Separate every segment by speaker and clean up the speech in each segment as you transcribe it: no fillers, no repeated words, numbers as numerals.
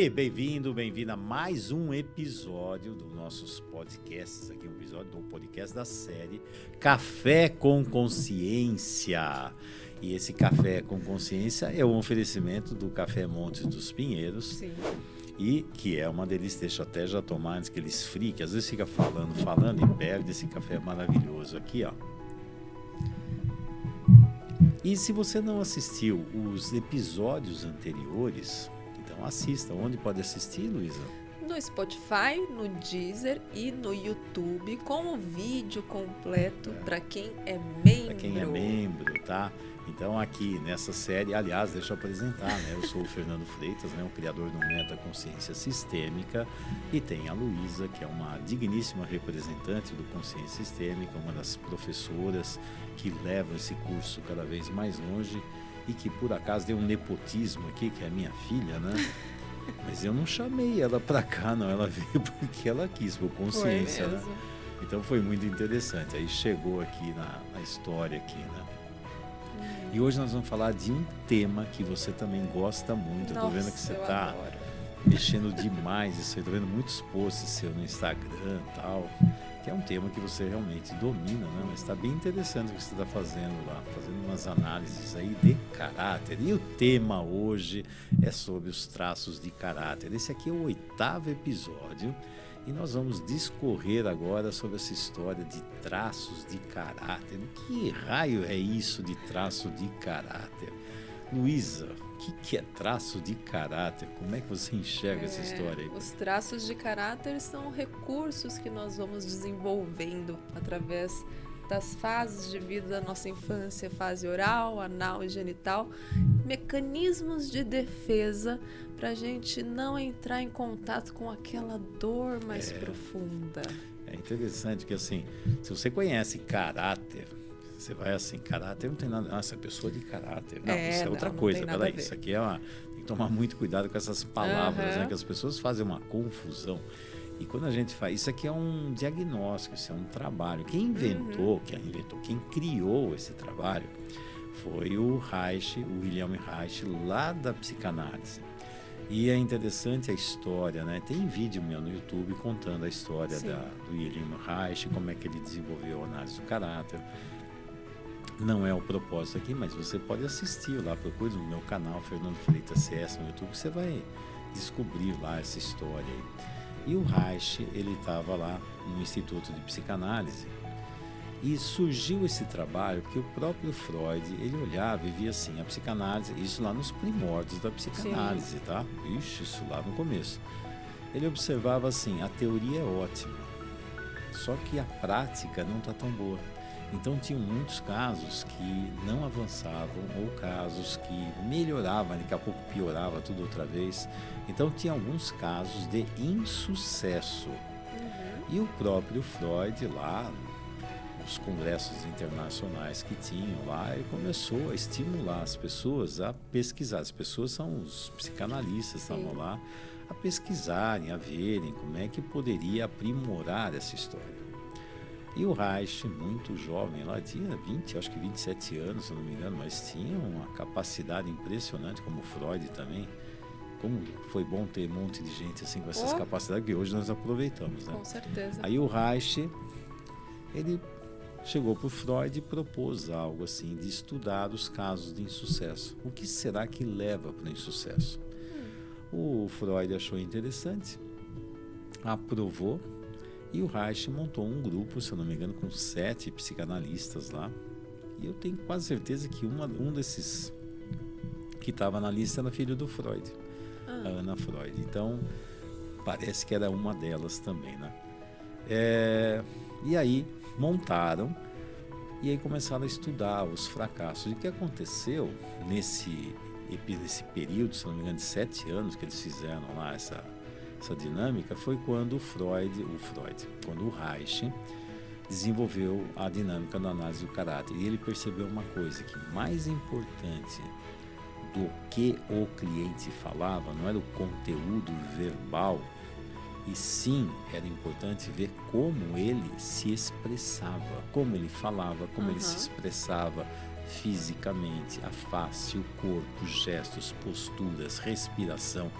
Speaker 1: aí, bem-vindo, bem-vinda a mais um episódio dos nossos podcasts aqui, um episódio do podcast da série Café com Consciência. E esse Café com Consciência é um oferecimento do Café Montes dos Pinheiros.
Speaker 2: Sim.
Speaker 1: E que é uma delícia, deixa eu até já tomar antes que ele esfrie, que às vezes fica falando e perde esse café maravilhoso aqui, ó. E se você não assistiu os episódios anteriores, então assista. Onde pode assistir, Luísa?
Speaker 2: No Spotify, no Deezer e no YouTube, com o vídeo completo para quem é membro.
Speaker 1: Para quem é membro, tá? Então aqui nessa série, aliás, deixa eu apresentar, né? Eu sou o Fernando Freitas, né? O criador do Metaconsciência Sistêmica, e tem a Luísa, que é uma digníssima representante do Consciência Sistêmica, uma das professoras que leva esse curso cada vez mais longe e que por acaso deu um nepotismo aqui, que é a minha filha, né? Mas eu não chamei ela para cá, não. Ela veio porque ela quis, por consciência, né? Então foi muito interessante. Aí chegou aqui na história aqui, né? E hoje nós vamos falar de um tema que você também gosta muito. Eu tô vendo que você tá mexendo demais isso aí. Tô vendo muitos posts seu no Instagram e tal. Que é um tema que você realmente domina, né? Mas está bem interessante o que você está fazendo lá, fazendo umas análises aí de caráter. E o tema hoje é sobre os traços de caráter. Esse aqui é o 8º episódio e nós vamos discorrer agora sobre essa história de traços de caráter. Que raio é isso de traço de caráter? Luísa, o que é traço de caráter? Como é que você enxerga essa história aí?
Speaker 2: Os traços de caráter são recursos que nós vamos desenvolvendo através das fases de vida da nossa infância, fase oral, anal e genital, mecanismos de defesa para a gente não entrar em contato com aquela dor mais profunda.
Speaker 1: É interessante que assim, se você conhece caráter, você vai assim, caráter não tem nada. Essa pessoa de caráter. Não, isso é outra coisa. Peraí, isso aqui tem que tomar muito cuidado com essas palavras, né? Que as pessoas fazem uma confusão. E quando a gente faz. Isso aqui é um diagnóstico, isso é um trabalho. Quem quem criou esse trabalho foi o Reich, o Wilhelm Reich, lá da psicanálise. E é interessante a história, né? Tem vídeo meu no YouTube contando a história do Wilhelm Reich, como é que ele desenvolveu a análise do caráter. Não é o propósito aqui, mas você pode assistir lá, procure no meu canal Fernando Freitas CS no YouTube, você vai descobrir lá essa história aí. E o Reich, ele estava lá no Instituto de Psicanálise e surgiu esse trabalho porque o próprio Freud, ele olhava e via assim, a psicanálise, isso lá nos primórdios da psicanálise, tá? Ixi, isso lá no começo. Ele observava assim, a teoria é ótima, só que a prática não está tão boa. Então tinham muitos casos que não avançavam ou casos que melhoravam, daqui a pouco piorava tudo outra vez. Então tinha alguns casos de insucesso. E o próprio Freud lá, os congressos internacionais que tinham lá, ele começou a estimular as pessoas a pesquisar. As pessoas são os psicanalistas, estavam lá a pesquisarem, a verem como é que poderia aprimorar essa história. E o Reich, muito jovem, lá tinha 27 anos, se não me engano, mas tinha uma capacidade impressionante, como o Freud também. Como foi bom ter um monte de gente assim com essas capacidades que hoje nós aproveitamos, né?
Speaker 2: Com certeza.
Speaker 1: Aí o Reich, ele chegou para o Freud e propôs algo assim, de estudar os casos de insucesso. O que será que leva para o insucesso? O Freud achou interessante, aprovou. E o Reich montou um grupo, se eu não me engano, com 7 psicanalistas lá. E eu tenho quase certeza que um desses que estava na lista era filho do Freud, a Ana Freud. Então, parece que era uma delas também, né? E aí, montaram e aí começaram a estudar os fracassos. E o que aconteceu nesse período, se não me engano, de 7 anos que eles fizeram lá essa dinâmica, foi quando quando o Reich desenvolveu a dinâmica da análise do caráter. E ele percebeu uma coisa, que mais importante do que o cliente falava não era o conteúdo verbal, e sim era importante ver como ele se expressava, como ele falava, como ele se expressava fisicamente, a face, o corpo, gestos, posturas, respiração.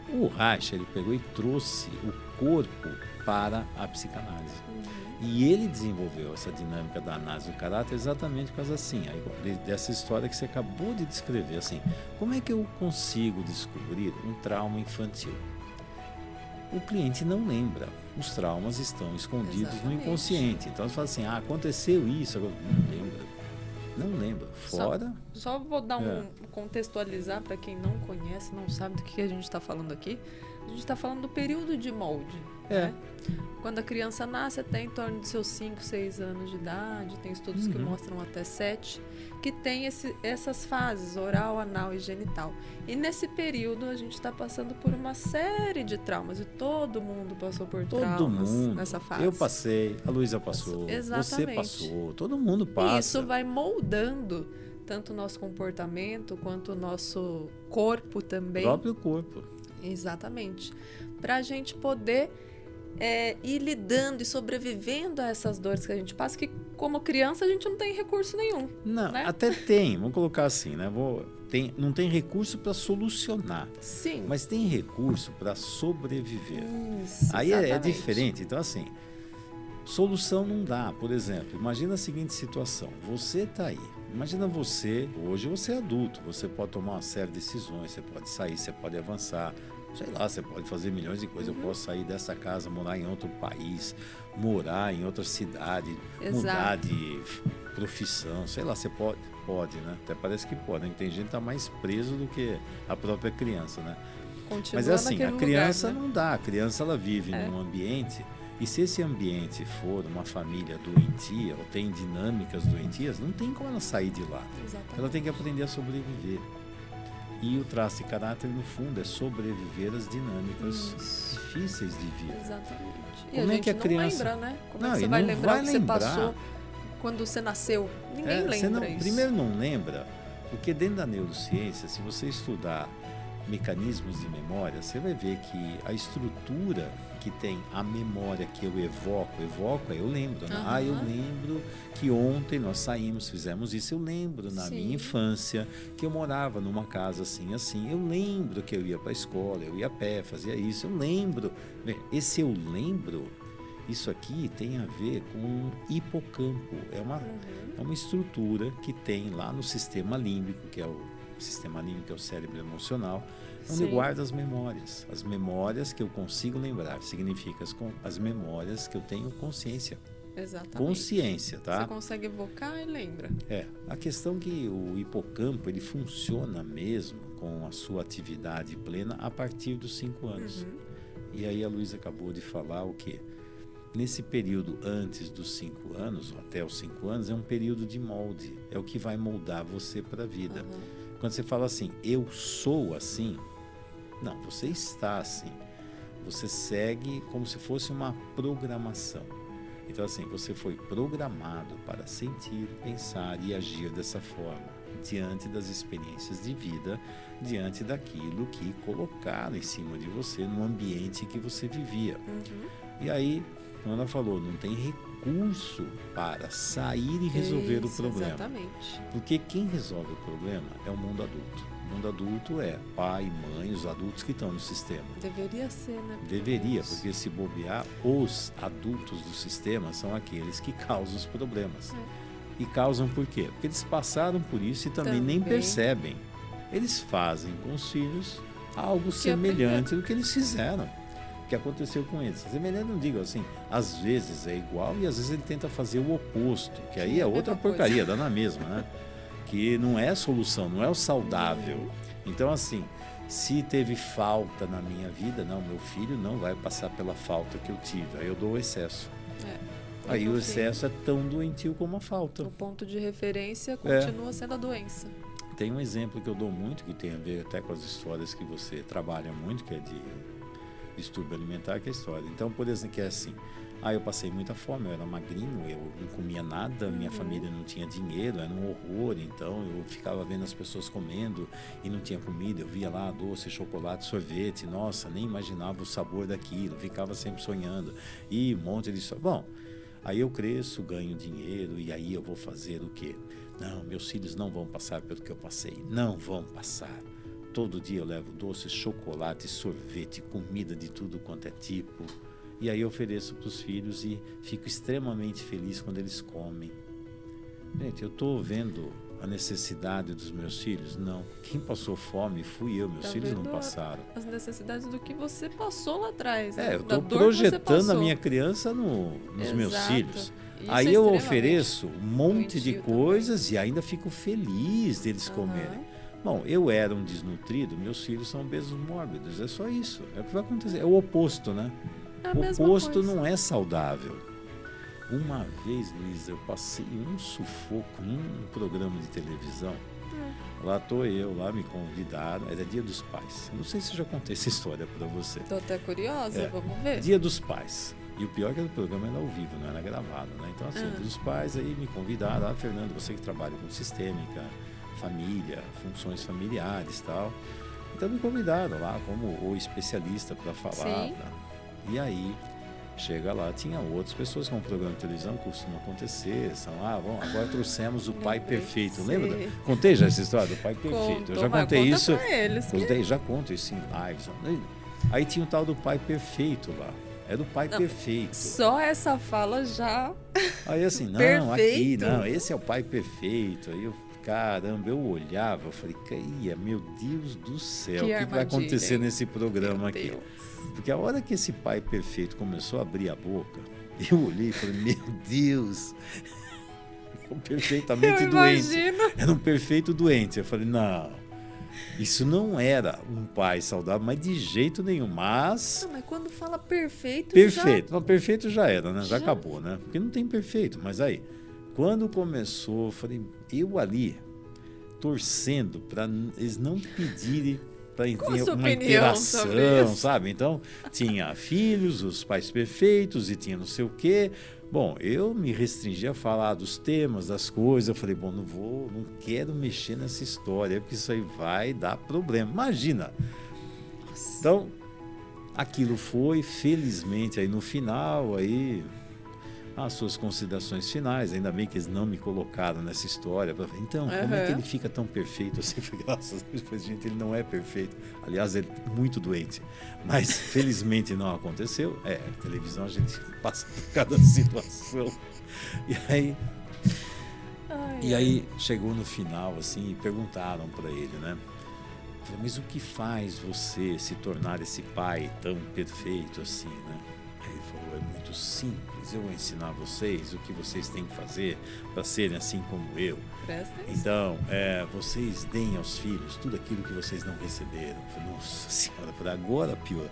Speaker 1: O Reich, ele pegou e trouxe o corpo para a psicanálise. E ele desenvolveu essa dinâmica da análise do caráter exatamente por causa assim, dessa história que você acabou de descrever. Assim, como é que eu consigo descobrir um trauma infantil? O cliente não lembra. Os traumas estão escondidos no inconsciente. Então, você fala assim, aconteceu isso, agora não lembra. Fora...
Speaker 2: Só vou dar contextualizar para quem não conhece, não sabe do que a gente está falando aqui. A gente está falando do período de molde. Né? Quando a criança nasce até em torno de seus 5, 6 anos de idade, tem estudos que mostram até 7, que tem essas fases, oral, anal e genital. E nesse período a gente está passando por uma série de traumas, e todo mundo passou por traumas nessa fase.
Speaker 1: Eu passei, a Luísa passou, você passou, todo mundo passa.
Speaker 2: E isso vai moldando tanto o nosso comportamento quanto o nosso corpo também.
Speaker 1: O próprio corpo.
Speaker 2: Exatamente. Para a gente poder ir lidando e sobrevivendo a essas dores que a gente passa, que como criança a gente não tem recurso nenhum.
Speaker 1: Não,
Speaker 2: né?
Speaker 1: Até tem, vamos colocar assim, né? Não tem recurso para solucionar.
Speaker 2: Sim.
Speaker 1: Mas tem recurso para sobreviver.
Speaker 2: Isso,
Speaker 1: aí é diferente. Então, assim, solução não dá. Por exemplo, imagina a seguinte situação. Você está aí. Imagina hoje você é adulto, você pode tomar uma série de decisões, você pode sair, você pode avançar. Sei lá, você pode fazer milhões de coisas. Eu posso sair dessa casa, morar em outro país, morar em outra cidade, mudar de profissão. Sei lá, você pode, né? Até parece que pode. Tem gente que está mais preso do que a própria criança, né?
Speaker 2: Continua.
Speaker 1: Mas assim, a criança
Speaker 2: lugar, né?
Speaker 1: Não dá. A criança ela vive num ambiente, e se esse ambiente for uma família doentia, ou tem dinâmicas doentias, não tem como ela sair de lá.
Speaker 2: Exatamente.
Speaker 1: Ela tem que aprender a sobreviver. E o traço de caráter, no fundo, é sobreviver as dinâmicas difíceis de vida.
Speaker 2: Exatamente. E
Speaker 1: como
Speaker 2: a
Speaker 1: é que a criança...
Speaker 2: não lembra, né? Como é que você vai lembrar o que você passou quando você nasceu? Ninguém lembra isso.
Speaker 1: Primeiro não lembra, porque dentro da neurociência, se você estudar mecanismos de memória, você vai ver que a estrutura que tem a memória que eu evoco eu lembro, né? Eu lembro que ontem nós saímos, fizemos isso, eu lembro na minha infância que eu morava numa casa assim, eu lembro que eu ia para a escola, eu ia a pé, fazia isso, eu lembro. Esse eu lembro, isso aqui tem a ver com o hipocampo, é uma estrutura que tem lá no sistema límbico, que é o sistema límbico, que é o cérebro emocional, onde eu guardo as memórias que eu consigo lembrar, significa as memórias que eu tenho consciência.
Speaker 2: Exatamente.
Speaker 1: Consciência, tá?
Speaker 2: Você consegue evocar e lembra.
Speaker 1: A questão que o hipocampo, ele funciona mesmo com a sua atividade plena a partir dos 5 anos. E aí a Luísa acabou de falar o quê? Nesse período antes dos 5 anos, ou até os 5 anos, é um período de molde, é o que vai moldar você para a vida. Quando você fala assim, eu sou assim, não, você está assim. Você segue como se fosse uma programação. Então, assim, você foi programado para sentir, pensar e agir dessa forma, diante das experiências de vida, diante daquilo que colocaram em cima de você no ambiente que você vivia. E aí, Ana falou, não tem recurso para sair e resolver o problema.
Speaker 2: Exatamente.
Speaker 1: Porque quem resolve o problema é o mundo adulto. O mundo adulto é pai, mãe, os adultos que estão no sistema.
Speaker 2: Deveria ser, né?
Speaker 1: Deveria, porque se bobear, os adultos do sistema são aqueles que causam os problemas. E causam por quê? Porque eles passaram por isso e também nem percebem. Eles fazem com os filhos algo semelhante ao que eles fizeram. Que aconteceu com eles. Semelhante, não digo assim, às vezes é igual e às vezes ele tenta fazer o oposto, que aí é outra porcaria, dá na mesma, né? Que não é a solução, não é o saudável. Então, assim, se teve falta na minha vida, não, meu filho não vai passar pela falta que eu tive, aí eu dou o excesso. Aí o excesso é tão doentio como a falta.
Speaker 2: O ponto de referência continua sendo a doença.
Speaker 1: Tem um exemplo que eu dou muito, que tem a ver até com as histórias que você trabalha muito, que é de distúrbio alimentar, que é a história. Então, por exemplo, que é assim, eu passei muita fome, eu era magrinho, eu não comia nada, minha família não tinha dinheiro, era um horror, então eu ficava vendo as pessoas comendo e não tinha comida, eu via lá doce, chocolate, sorvete, nossa, nem imaginava o sabor daquilo, ficava sempre sonhando, e um monte de... Bom, aí eu cresço, ganho dinheiro, e aí eu vou fazer o quê? Não, meus filhos não vão passar pelo que eu passei, não vão passar. todo dia eu levo doce, chocolate, sorvete, comida de tudo quanto é tipo. E aí eu ofereço para os filhos e fico extremamente feliz quando eles comem. Gente, eu estou vendo a necessidade dos meus filhos? Não. Quem passou fome fui eu, meus filhos não passaram.
Speaker 2: As necessidades do que você passou lá atrás. Né?
Speaker 1: Eu estou projetando a minha criança nos meus filhos. Isso aí eu ofereço um monte de coisas também. E ainda fico feliz deles comerem. Bom, eu era um desnutrido, meus filhos são obesos mórbidos, é só isso. É o que vai acontecer. É o oposto, né? O oposto não é saudável. Uma vez, Luísa, eu passei um sufoco num programa de televisão. Lá estou eu, lá me convidaram, era Dia dos Pais. Não sei se eu já contei essa história para você.
Speaker 2: Estou até curiosa, vamos ver.
Speaker 1: Dia dos Pais. E o pior é que o programa era ao vivo, não era gravado, né? Então, assim, Dia dos Pais, aí me convidaram. Fernando, você que trabalha com sistêmica, família, funções familiares e tal. Então, me convidaram lá como o especialista para falar. Tá? E aí... Chega lá, tinha outras pessoas com um programa de televisão, costuma acontecer, bom, agora trouxemos o pai perfeito. Lembra? Contei já essa história do pai perfeito. Eu já contei isso. Já conto isso em lives. Aí tinha o tal do pai perfeito lá. Era o pai perfeito.
Speaker 2: Só essa fala já.
Speaker 1: Aí assim, não, aqui, não, esse é o pai perfeito. Aí eu, caramba, eu olhava, eu falei, meu Deus do céu, o que vai acontecer nesse programa aqui? Porque a hora que esse pai perfeito começou a abrir a boca, eu olhei e falei, meu Deus, perfeitamente doente. Era um perfeito doente. Eu falei, não, isso não era um pai saudável, mas de jeito nenhum. Mas
Speaker 2: quando fala perfeito.
Speaker 1: Não, perfeito já era, né? Já acabou, né? Porque não tem perfeito. Mas aí, quando começou, eu falei, eu ali, torcendo para eles não pedirem para ter uma interação, sabe? Então, tinha filhos, os pais perfeitos e tinha não sei o quê. Bom, eu me restringi a falar dos temas, das coisas. Eu falei, bom, não quero mexer nessa história, porque isso aí vai dar problema. Imagina! Então, aquilo foi, felizmente, aí no final, aí... as suas considerações finais, ainda bem que eles não me colocaram nessa história. Então, como é que ele fica tão perfeito assim? Graças a Deus, gente, ele não é perfeito. Aliás, ele é muito doente. Mas, felizmente, não aconteceu. A televisão, a gente passa por cada situação. E aí, chegou no final, assim, e perguntaram para ele, né? Falei, mas o que faz você se tornar esse pai tão perfeito assim, né? Ele falou, é muito simples, eu vou ensinar vocês o que vocês têm que fazer para serem assim como eu. Então, vocês deem aos filhos tudo aquilo que vocês não receberam. Eu falei, nossa senhora, por agora pior.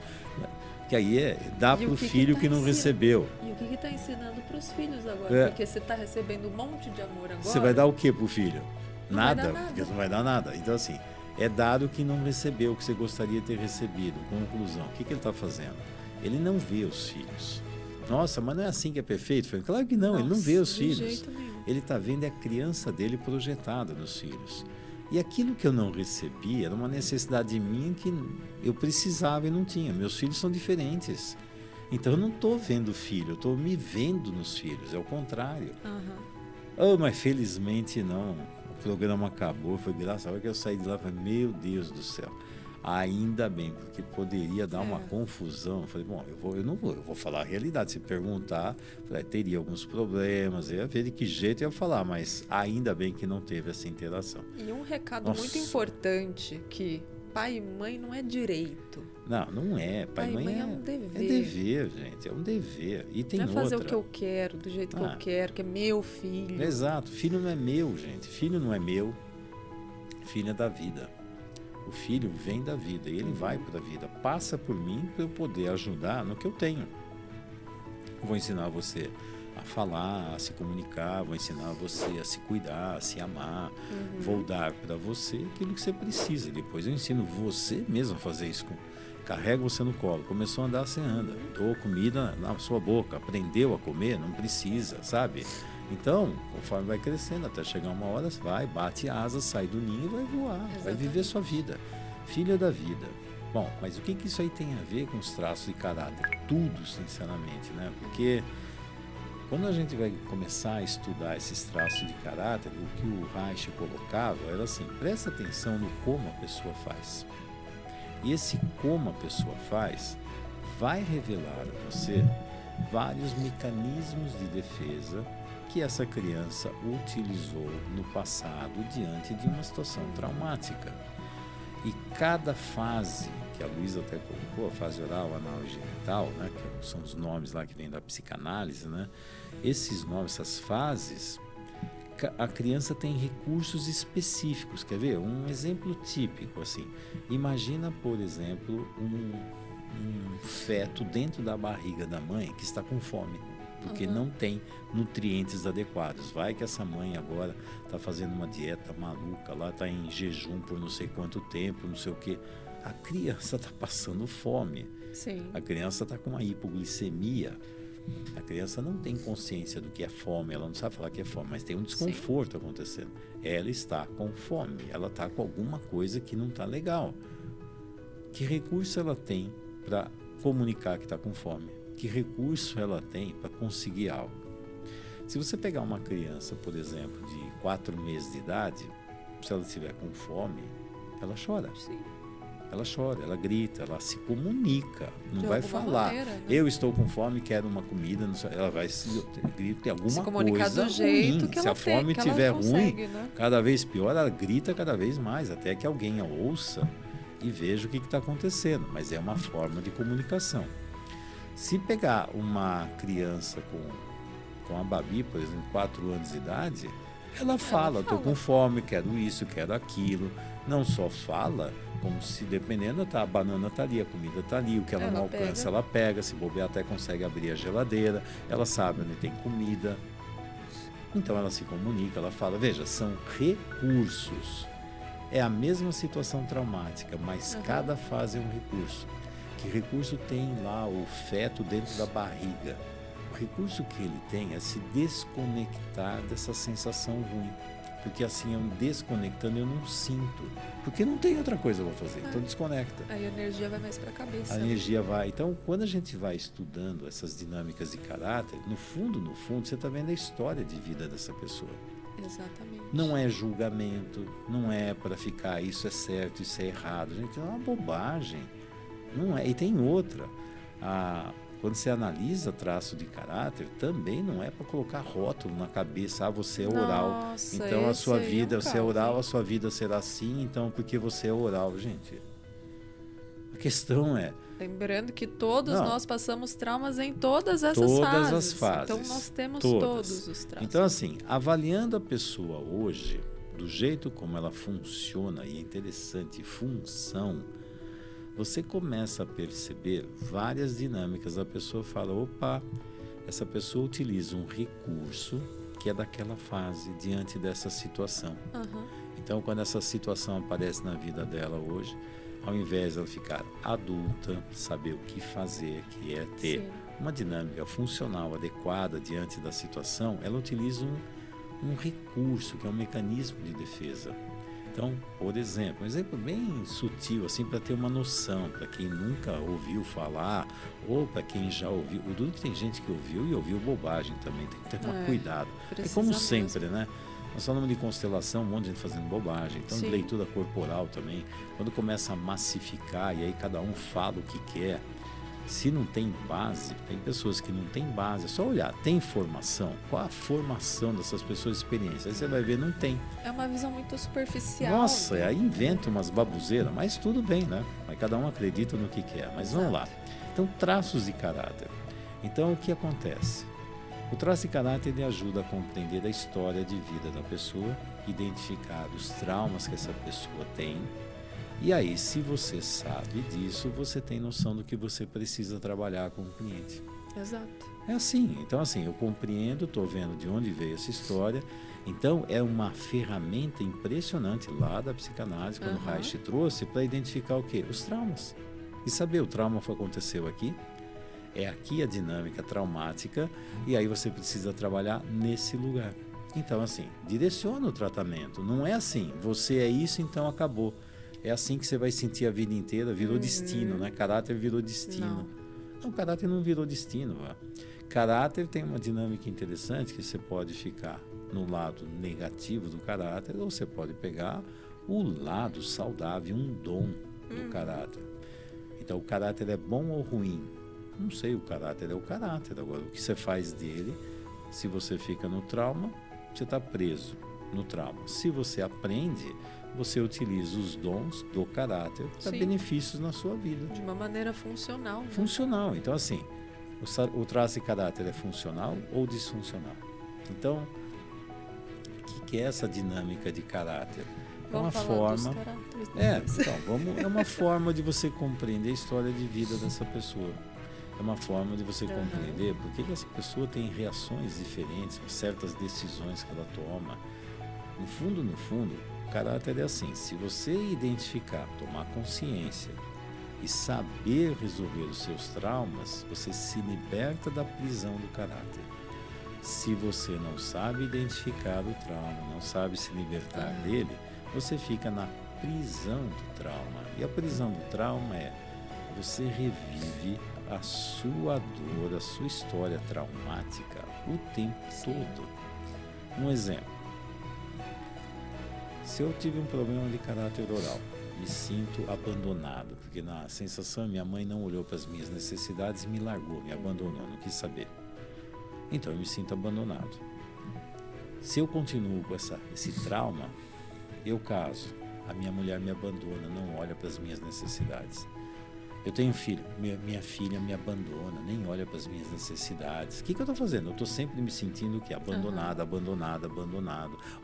Speaker 1: Que aí dá para o filho que não recebeu.
Speaker 2: E o que está ensinando para os filhos agora? Porque você está recebendo um monte de amor agora.
Speaker 1: Você vai dar o que para o filho? Nada, porque não vai dar nada. Então, assim, é dar o que não recebeu, o que você gostaria de ter recebido. Conclusão, o que ele está fazendo? Ele não vê os filhos. Nossa, mas não é assim que é perfeito? Falei, claro que não, ele não vê os filhos. Ele está vendo a criança dele projetada nos filhos. E aquilo que eu não recebi era uma necessidade minha que eu precisava e não tinha. Meus filhos são diferentes. Então eu não estou vendo o filho, eu estou me vendo nos filhos, é o contrário. Mas felizmente não. O programa acabou, foi graças a Deus que eu saí de lá e falei, meu Deus do céu. Ainda bem, porque poderia dar uma confusão. Eu falei, bom, eu vou falar a realidade. Se perguntar, teria alguns problemas, eu ia ver de que jeito eu ia falar, mas ainda bem que não teve essa interação.
Speaker 2: E um recado muito importante, que pai e mãe não é direito.
Speaker 1: Não é. Pai e mãe é um dever. É dever, gente, é um dever. E tem outra.
Speaker 2: Não é fazer o que eu quero, do jeito que eu quero, que é meu filho.
Speaker 1: Exato, filho não é meu, gente. Filho não é meu, filho é da vida. O filho vem da vida e ele vai para a vida. Passa por mim para eu poder ajudar no que eu tenho. Vou ensinar você a falar, a se comunicar, vou ensinar você a se cuidar, a se amar. Vou dar para você aquilo que você precisa. Depois eu ensino você mesmo a fazer isso. Carrego você no colo. Começou a andar, você anda. Dou comida na sua boca. Aprendeu a comer? Não precisa, sabe? Então, conforme vai crescendo, até chegar uma hora, você vai, bate asas, sai do ninho e vai voar. Exatamente. Vai viver sua vida. Filho da vida. Bom, mas o que isso aí tem a ver com os traços de caráter? Tudo, sinceramente, né? Porque Quando a gente vai começar a estudar esses traços de caráter, o que o Reich colocava era assim, presta atenção no como a pessoa faz. E esse como a pessoa faz vai revelar a você vários mecanismos de defesa que essa criança utilizou no passado diante de uma situação traumática. E cada fase, que a Luísa até colocou, a fase oral, anal e genital, né, que são os nomes lá que vêm da psicanálise, né, esses nomes, essas fases, a criança tem recursos específicos. Quer ver? Um exemplo típico, assim, imagina, por exemplo, um feto dentro da barriga da mãe que está com fome, porque não tem nutrientes adequados. Vai que essa mãe agora está fazendo uma dieta maluca, lá está em jejum por não sei quanto tempo, não sei o quê. A criança está passando fome.
Speaker 2: Sim.
Speaker 1: A criança está com uma hipoglicemia. A criança não tem consciência do que é fome, ela não sabe falar que é fome, mas tem um desconforto acontecendo. Ela está com fome, ela está com alguma coisa que não está legal. Que recurso ela tem para comunicar que está com fome? Que recurso ela tem para conseguir algo? Se você pegar uma criança, por exemplo, de 4 meses de idade, se ela estiver com fome, ela chora.
Speaker 2: Sim.
Speaker 1: Ela chora, ela grita, ela se comunica, não vai falar.
Speaker 2: Maneira, né?
Speaker 1: Eu estou com fome, quero uma comida, não sei, ela vai grita alguma
Speaker 2: se comunicar
Speaker 1: coisa
Speaker 2: do jeito
Speaker 1: ruim.
Speaker 2: que
Speaker 1: Se
Speaker 2: ela
Speaker 1: a fome
Speaker 2: tem,
Speaker 1: estiver
Speaker 2: consegue,
Speaker 1: ruim,
Speaker 2: né?
Speaker 1: cada vez pior, ela grita cada vez mais, até que alguém a ouça e veja o que está acontecendo. Mas é uma forma de comunicação. Se pegar uma criança com a Babi, por exemplo, 4 anos de idade, ela fala, estou com fome, quero isso, quero aquilo. Não só fala, como se dependendo, a banana está ali, a comida está ali, o que ela não alcança, ela pega, se bobear até consegue abrir a geladeira, ela sabe onde tem comida. Então ela se comunica, ela fala, veja, são recursos. É a mesma situação traumática, mas cada fase é um recurso. Que recurso tem lá o feto dentro da barriga? O recurso que ele tem é se desconectar dessa sensação ruim. Porque assim, eu desconectando, eu não sinto. Porque não tem outra coisa para fazer, então desconecta.
Speaker 2: Aí a energia vai mais para a cabeça.
Speaker 1: A energia vai. Então, quando a gente vai estudando essas dinâmicas de caráter, no fundo, você está vendo a história de vida dessa pessoa.
Speaker 2: Exatamente.
Speaker 1: Não é julgamento, não é para ficar isso é certo, isso é errado. Gente, é uma bobagem. Não é. E tem outra. Quando você analisa traço de caráter, também não é para colocar rótulo na cabeça. Você é oral.
Speaker 2: Nossa,
Speaker 1: então a sua vida, você é oral,
Speaker 2: hein?
Speaker 1: a sua vida será assim, então porque você é oral. Gente, a questão é...
Speaker 2: Lembrando que todos nós passamos traumas em todas essas fases. Então nós temos todos os traços.
Speaker 1: Então assim, avaliando a pessoa hoje, do jeito como ela funciona, e é interessante, função, você começa a perceber várias dinâmicas. A pessoa fala, opa, essa pessoa utiliza um recurso que é daquela fase, diante dessa situação. Então, quando essa situação aparece na vida dela hoje, ao invés de ela ficar adulta, saber o que fazer, que é ter uma dinâmica funcional adequada diante da situação, ela utiliza um recurso, que é um mecanismo de defesa. Então, por exemplo, um exemplo bem sutil, assim, para ter uma noção, para quem nunca ouviu falar, ou para quem já ouviu. O duro que tem gente que ouviu e ouviu bobagem também, tem que ter cuidado. É como sempre, né? Nós falamos de constelação, um monte de gente fazendo bobagem. Então, de leitura corporal também. Quando começa a massificar, e aí cada um fala o que quer, se não tem base, tem pessoas que não têm base, é só olhar, tem formação? Qual a formação dessas pessoas, experiência? Aí você vai ver, não tem.
Speaker 2: É uma visão muito superficial.
Speaker 1: Nossa, aí inventa umas babuzeiras, mas tudo bem, né? Mas cada um acredita no que quer. Mas vamos lá. Então, traços de caráter. Então, o que acontece? O traço de caráter ele ajuda a compreender a história de vida da pessoa, identificar os traumas que essa pessoa tem. E aí, se você sabe disso, você tem noção do que você precisa trabalhar com o cliente.
Speaker 2: Exato.
Speaker 1: É assim. Então, assim, eu compreendo, estou vendo de onde veio essa história. Então, é uma ferramenta impressionante lá da psicanálise, quando o Reich trouxe, para identificar o quê? Os traumas. E saber, o trauma aconteceu aqui, é aqui a dinâmica traumática, e aí você precisa trabalhar nesse lugar. Então, assim, direciona o tratamento. Não é assim, você é isso, então acabou. É assim que você vai sentir a vida inteira, virou destino, né? Caráter virou destino. Não, caráter não virou destino. Caráter tem uma dinâmica interessante que você pode ficar no lado negativo do caráter ou você pode pegar o lado saudável, um dom do caráter. Então, o caráter é bom ou ruim? Não sei, o caráter é o caráter. Agora, o que você faz dele, se você fica no trauma, você está preso no trauma. Se você aprende, você utiliza os dons do caráter para benefícios na sua vida.
Speaker 2: De uma maneira funcional. Né?
Speaker 1: Funcional. Então, assim, o traço de caráter é funcional ou disfuncional? Então, o que é essa dinâmica de caráter? É uma forma. É uma forma de você compreender a história de vida dessa pessoa. É uma forma de você compreender por que essa pessoa tem reações diferentes com certas decisões que ela toma. No fundo, o caráter é assim. Se você identificar, tomar consciência e saber resolver os seus traumas, você se liberta da prisão do caráter. Se você não sabe identificar o trauma, não sabe se libertar dele, você fica na prisão do trauma. E a prisão do trauma é você revive a sua dor, a sua história traumática o tempo todo. Um exemplo. Se eu tive um problema de caráter oral, me sinto abandonado, porque na sensação minha mãe não olhou para as minhas necessidades e me largou, me abandonou, não quis saber. Então eu me sinto abandonado. Se eu continuo com esse trauma, eu caso, a minha mulher me abandona, não olha para as minhas necessidades. Eu tenho filho, minha filha me abandona, nem olha para as minhas necessidades. O que eu estou fazendo? Eu estou sempre me sentindo abandonado.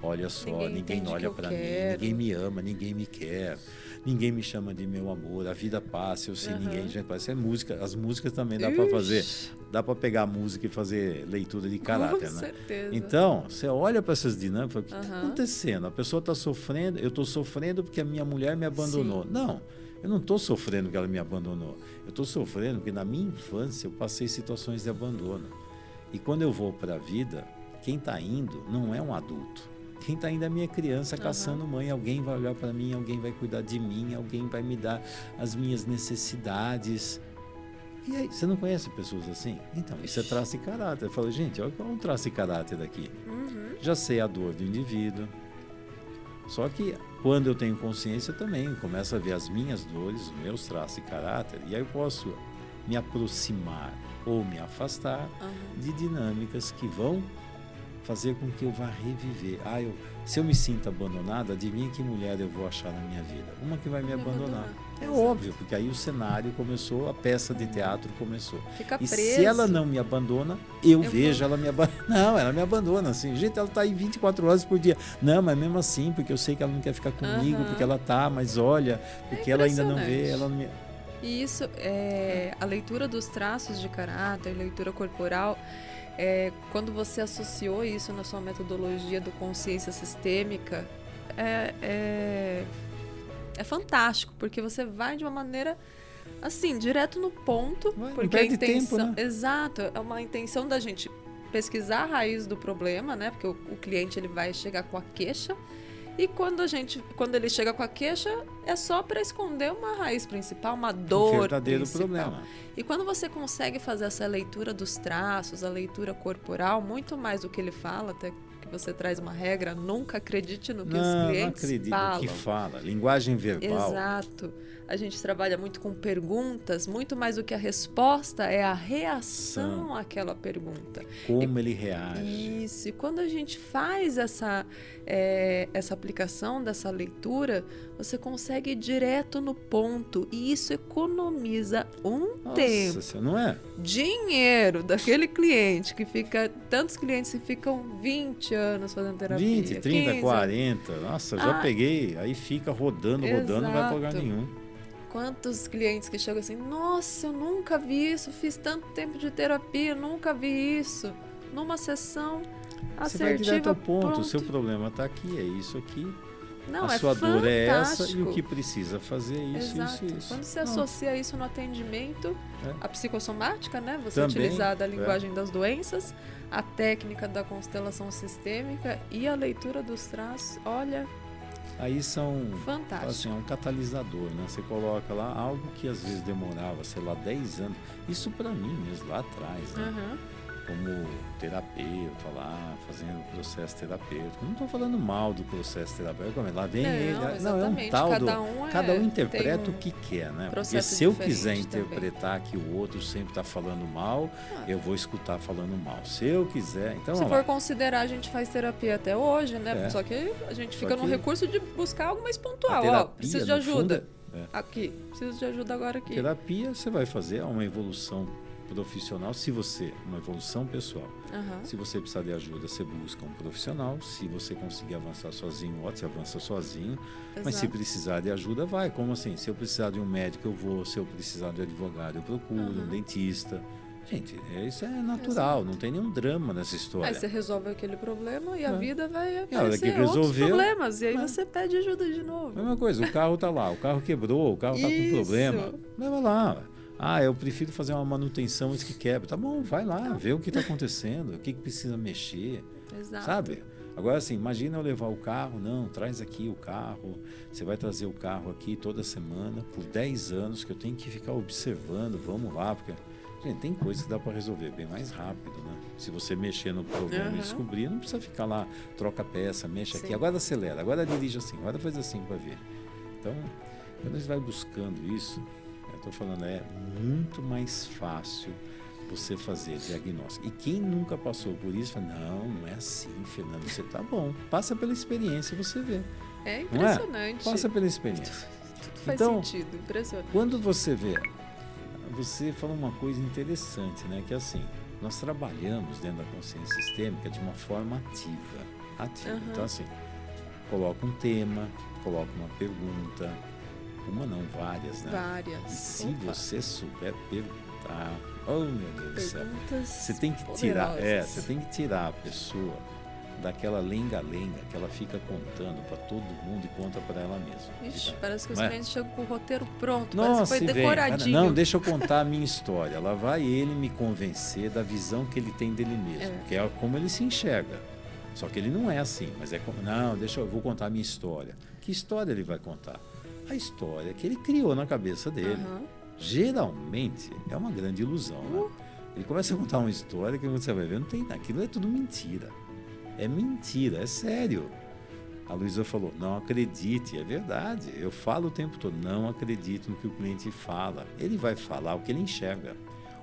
Speaker 1: Olha só, ninguém olha para mim, ninguém me ama, ninguém me quer, ninguém me chama de meu amor, a vida passa, eu sei ninguém. Gente, parece música. As músicas também dá para fazer, dá para pegar a música e fazer leitura de caráter,
Speaker 2: Com certeza.
Speaker 1: Então, você olha para essas dinâmicas, o que está acontecendo? A pessoa está sofrendo, eu estou sofrendo porque a minha mulher me abandonou. Não. Eu não estou sofrendo porque ela me abandonou. Eu estou sofrendo porque na minha infância eu passei situações de abandono. E quando eu vou para a vida, quem está indo não é um adulto. Quem está indo é a minha criança caçando mãe. Alguém vai olhar para mim, alguém vai cuidar de mim, alguém vai me dar as minhas necessidades. E aí, você não conhece pessoas assim? Então, isso é traço de caráter. Eu falo, gente, olha um traço de caráter daqui. Já sei a dor do indivíduo. Só que quando eu tenho consciência também, começo a ver as minhas dores, os meus traços de caráter, e aí eu posso me aproximar ou me afastar de dinâmicas que vão fazer com que eu vá reviver. Se eu me sinto abandonado, adivinha que mulher eu vou achar na minha vida? Uma que vai me abandonar. É óbvio, porque aí o cenário começou, a peça de teatro começou.
Speaker 2: Fica
Speaker 1: e
Speaker 2: preso.
Speaker 1: Se ela não me abandona, eu vejo ela me abandona. Não, ela me abandona, assim. Gente, ela está aí 24 horas por dia. Não, mas mesmo assim, porque eu sei que ela não quer ficar comigo, porque ela tá, mas olha, porque ela ainda não vê, ela não me...
Speaker 2: E isso, a leitura dos traços de caráter, leitura corporal, quando você associou isso na sua metodologia do consciência sistêmica, é fantástico, porque você vai de uma maneira assim, direto no ponto, porque a intenção,
Speaker 1: tempo, né?
Speaker 2: Exato, é uma intenção da gente pesquisar a raiz do problema, né? Porque o cliente ele vai chegar com a queixa. E quando ele chega com a queixa, é só para esconder uma raiz principal, uma dor
Speaker 1: o verdadeiro
Speaker 2: principal.
Speaker 1: Problema.
Speaker 2: E quando você consegue fazer essa leitura dos traços, a leitura corporal, muito mais do que ele fala, até que você traz uma regra, nunca acredite no que os clientes falam.
Speaker 1: No que fala, linguagem verbal.
Speaker 2: Exato. A gente trabalha muito com perguntas, muito mais do que a resposta é a reação àquela pergunta.
Speaker 1: Como ele reage.
Speaker 2: Isso. E quando a gente faz essa aplicação dessa leitura, você consegue ir direto no ponto. E isso economiza tempo.
Speaker 1: Nossa, não é?
Speaker 2: Dinheiro daquele cliente que fica... Tantos clientes que ficam 20 anos fazendo terapia.
Speaker 1: 20, 30,
Speaker 2: 15.
Speaker 1: 40. Nossa, já peguei. Aí fica rodando, não vai pra lugar nenhum.
Speaker 2: Quantos clientes que chegam assim, nossa, eu nunca vi isso, fiz tanto tempo de terapia, nunca vi isso. Numa sessão assertiva,
Speaker 1: você vai direto ao ponto,
Speaker 2: pronto.
Speaker 1: O seu problema está aqui, é isso aqui.
Speaker 2: Não,
Speaker 1: a sua dor é essa e o que precisa fazer é isso,
Speaker 2: Exato.
Speaker 1: isso.
Speaker 2: Quando você associa isso no atendimento, a psicossomática, né? Você
Speaker 1: também,
Speaker 2: utilizar da linguagem das doenças, a técnica da constelação sistêmica e a leitura dos traços, olha...
Speaker 1: Aí são,
Speaker 2: fantástico.
Speaker 1: Assim, um catalisador, né? Você coloca lá algo que às vezes demorava, sei lá, 10 anos. Isso para mim mesmo, lá atrás, né? como terapeuta lá, fazendo o processo terapêutico. Não estou falando mal do processo terapêutico, lá vem ele. Não, é um tal cada um interpreta o que quer, né? Porque se eu quiser interpretar que o outro sempre está falando mal, eu vou escutar falando mal. Se eu quiser, então
Speaker 2: se for considerar, a gente faz terapia até hoje, né? Só que a gente fica no recurso de buscar algo mais pontual. Ó, preciso de ajuda. Aqui, preciso de ajuda agora aqui.
Speaker 1: Terapia você vai fazer uma evolução profissional, uma evolução pessoal. Se você precisar de ajuda, você busca um profissional. Se você conseguir avançar sozinho, você avança sozinho. Exato. Mas se precisar de ajuda, vai. Como assim? Se eu precisar de um médico, eu vou. Se eu precisar de advogado, eu procuro um dentista. Gente, isso é natural. Exato. Não tem nenhum drama nessa história.
Speaker 2: Aí você resolve aquele problema e a vida vai aparecer outros problemas. E aí você pede ajuda de novo.
Speaker 1: Mesma coisa, o carro tá lá, o carro quebrou, o carro tá com problema. Leva lá. Eu prefiro fazer uma manutenção antes que quebre. Tá bom, vai lá, vê o que está acontecendo, o que precisa mexer.
Speaker 2: Exato.
Speaker 1: Sabe? Agora, assim, imagina eu levar o carro. Não, traz aqui o carro. Você vai trazer o carro aqui toda semana, por 10 anos, que eu tenho que ficar observando. Vamos lá, porque... Gente, tem coisas que dá para resolver bem mais rápido, né? Se você mexer no problema e descobrir, não precisa ficar lá, troca peça, mexe aqui. Agora acelera, agora dirige assim, agora faz assim para ver. Então, quando a gente vai buscando isso... Estou falando, é muito mais fácil você fazer diagnóstico. E quem nunca passou por isso, fala, não é assim, Fernando, você tá bom. Passa pela experiência e você vê.
Speaker 2: É impressionante.
Speaker 1: Passa pela experiência.
Speaker 2: Tudo faz sentido, impressionante.
Speaker 1: Quando você vê, você fala uma coisa interessante, né? Que é assim, nós trabalhamos dentro da consciência sistêmica de uma forma ativa. Então, assim, coloca um tema, coloca uma pergunta. Uma não, várias, né?
Speaker 2: Várias.
Speaker 1: E se você souber perguntar, oh meu Deus do céu, você tem que tirar, você tem que tirar a pessoa daquela lenga-lenga que ela fica contando para todo mundo e conta para ela mesma.
Speaker 2: Ixi, parece que os clientes chegam com o roteiro pronto, parece que foi decoradinho.
Speaker 1: Não, deixa eu contar a minha história. Lá vai ele me convencer da visão que ele tem dele mesmo, que é como ele se enxerga. Só que ele não é assim, mas é como, não, eu vou contar a minha história. Que história ele vai contar? A história que ele criou na cabeça dele. Geralmente é uma grande ilusão, né? Ele começa a contar uma história que você vai ver, não tem, aquilo é tudo mentira. É mentira, é sério. A Luísa falou, não acredite, é verdade. Eu falo o tempo todo, não acredito no que o cliente fala. Ele vai falar o que ele enxerga,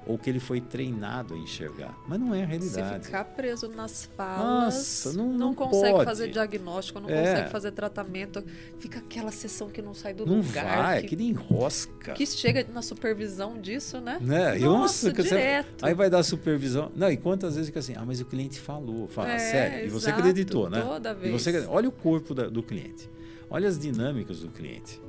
Speaker 1: ou que ele foi treinado a enxergar, mas não é a realidade.
Speaker 2: Se ficar preso nas falas, não consegue fazer diagnóstico, não consegue fazer tratamento, fica aquela sessão que não sai do lugar.
Speaker 1: Não vai, que nem enrosca.
Speaker 2: Que chega na supervisão disso, né?
Speaker 1: Nossa,
Speaker 2: direto.
Speaker 1: Aí vai dar supervisão. Não, e quantas vezes fica assim, mas o cliente falou, fala sério, e você acreditou, né?
Speaker 2: Toda vez.
Speaker 1: E você, olha o corpo do cliente, olha as dinâmicas do cliente.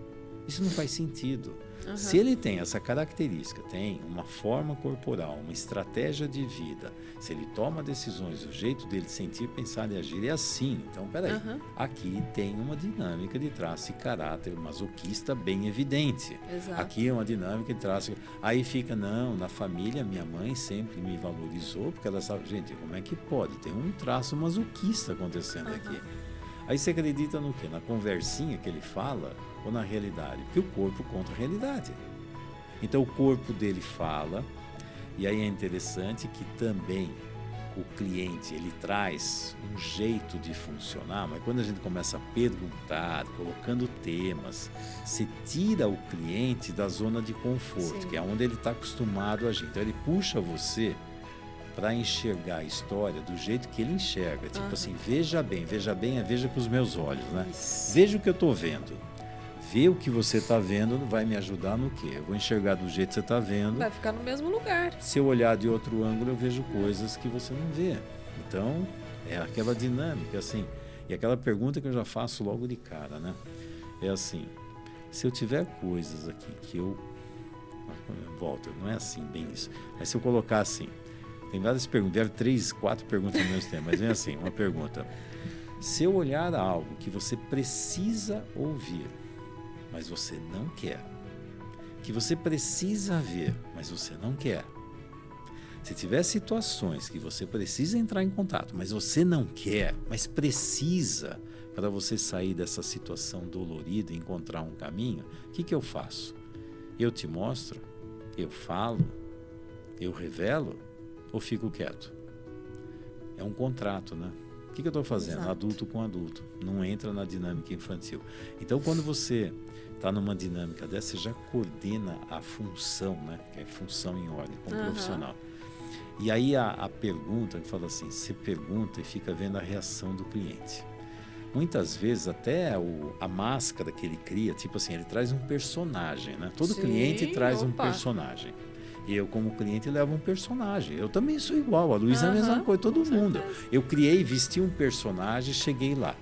Speaker 1: Isso não faz sentido. Se ele tem essa característica, tem uma forma corporal, uma estratégia de vida, se ele toma decisões, o jeito dele sentir, pensar e agir é assim. Então, peraí, aqui tem uma dinâmica de traço e caráter masoquista bem evidente.
Speaker 2: Exato.
Speaker 1: Aqui é uma dinâmica de traço... Aí fica, não, na família, minha mãe sempre me valorizou, porque ela sabe, gente, como é que pode? Tem um traço masoquista acontecendo aqui. Aí você acredita no quê? Na conversinha que ele fala ou na realidade? Porque o corpo conta a realidade. Então o corpo dele fala, e aí é interessante que também o cliente, ele traz um jeito de funcionar, mas quando a gente começa a perguntar, colocando temas, você tira o cliente da zona de conforto, que é onde ele está acostumado a agir. Então ele puxa você para enxergar a história do jeito que ele enxerga. Tipo assim, veja bem, veja com os meus olhos, né? Isso. Veja o que eu estou vendo. Ver o que você está vendo vai me ajudar no quê? Eu vou enxergar do jeito que você está vendo.
Speaker 2: Vai ficar no mesmo lugar.
Speaker 1: Se eu olhar de outro ângulo, eu vejo coisas que você não vê. Então, é aquela dinâmica, assim. E aquela pergunta que eu já faço logo de cara, né? É assim, se eu tiver coisas aqui que eu... Volta, não é assim, bem isso. Mas se eu colocar assim... Tem várias perguntas, vieram 3, 4 perguntas no mesmo tempo, mas vem assim, uma pergunta. Se eu olhar algo que você precisa ouvir, mas você não quer, que você precisa ver, mas você não quer, se tiver situações que você precisa entrar em contato, mas você não quer, mas precisa para você sair dessa situação dolorida e encontrar um caminho, o que eu faço? Eu te mostro? Eu falo? Eu revelo? Ou fico quieto? é um contrato, né? O que eu estou fazendo?
Speaker 2: Exato.
Speaker 1: Adulto com adulto. Não entra na dinâmica infantil. Então, quando você está numa dinâmica dessa, você já coordena a função, né? Que é função em ordem, como profissional. E aí a pergunta, que fala assim, você pergunta e fica vendo a reação do cliente. Muitas vezes até a máscara que ele cria, tipo assim, ele traz um personagem, né? Todo cliente traz um personagem. E eu, como cliente, levo um personagem. Eu também sou igual, a Luísa é a mesma coisa, todo mundo. Eu criei, vesti um personagem, cheguei lá.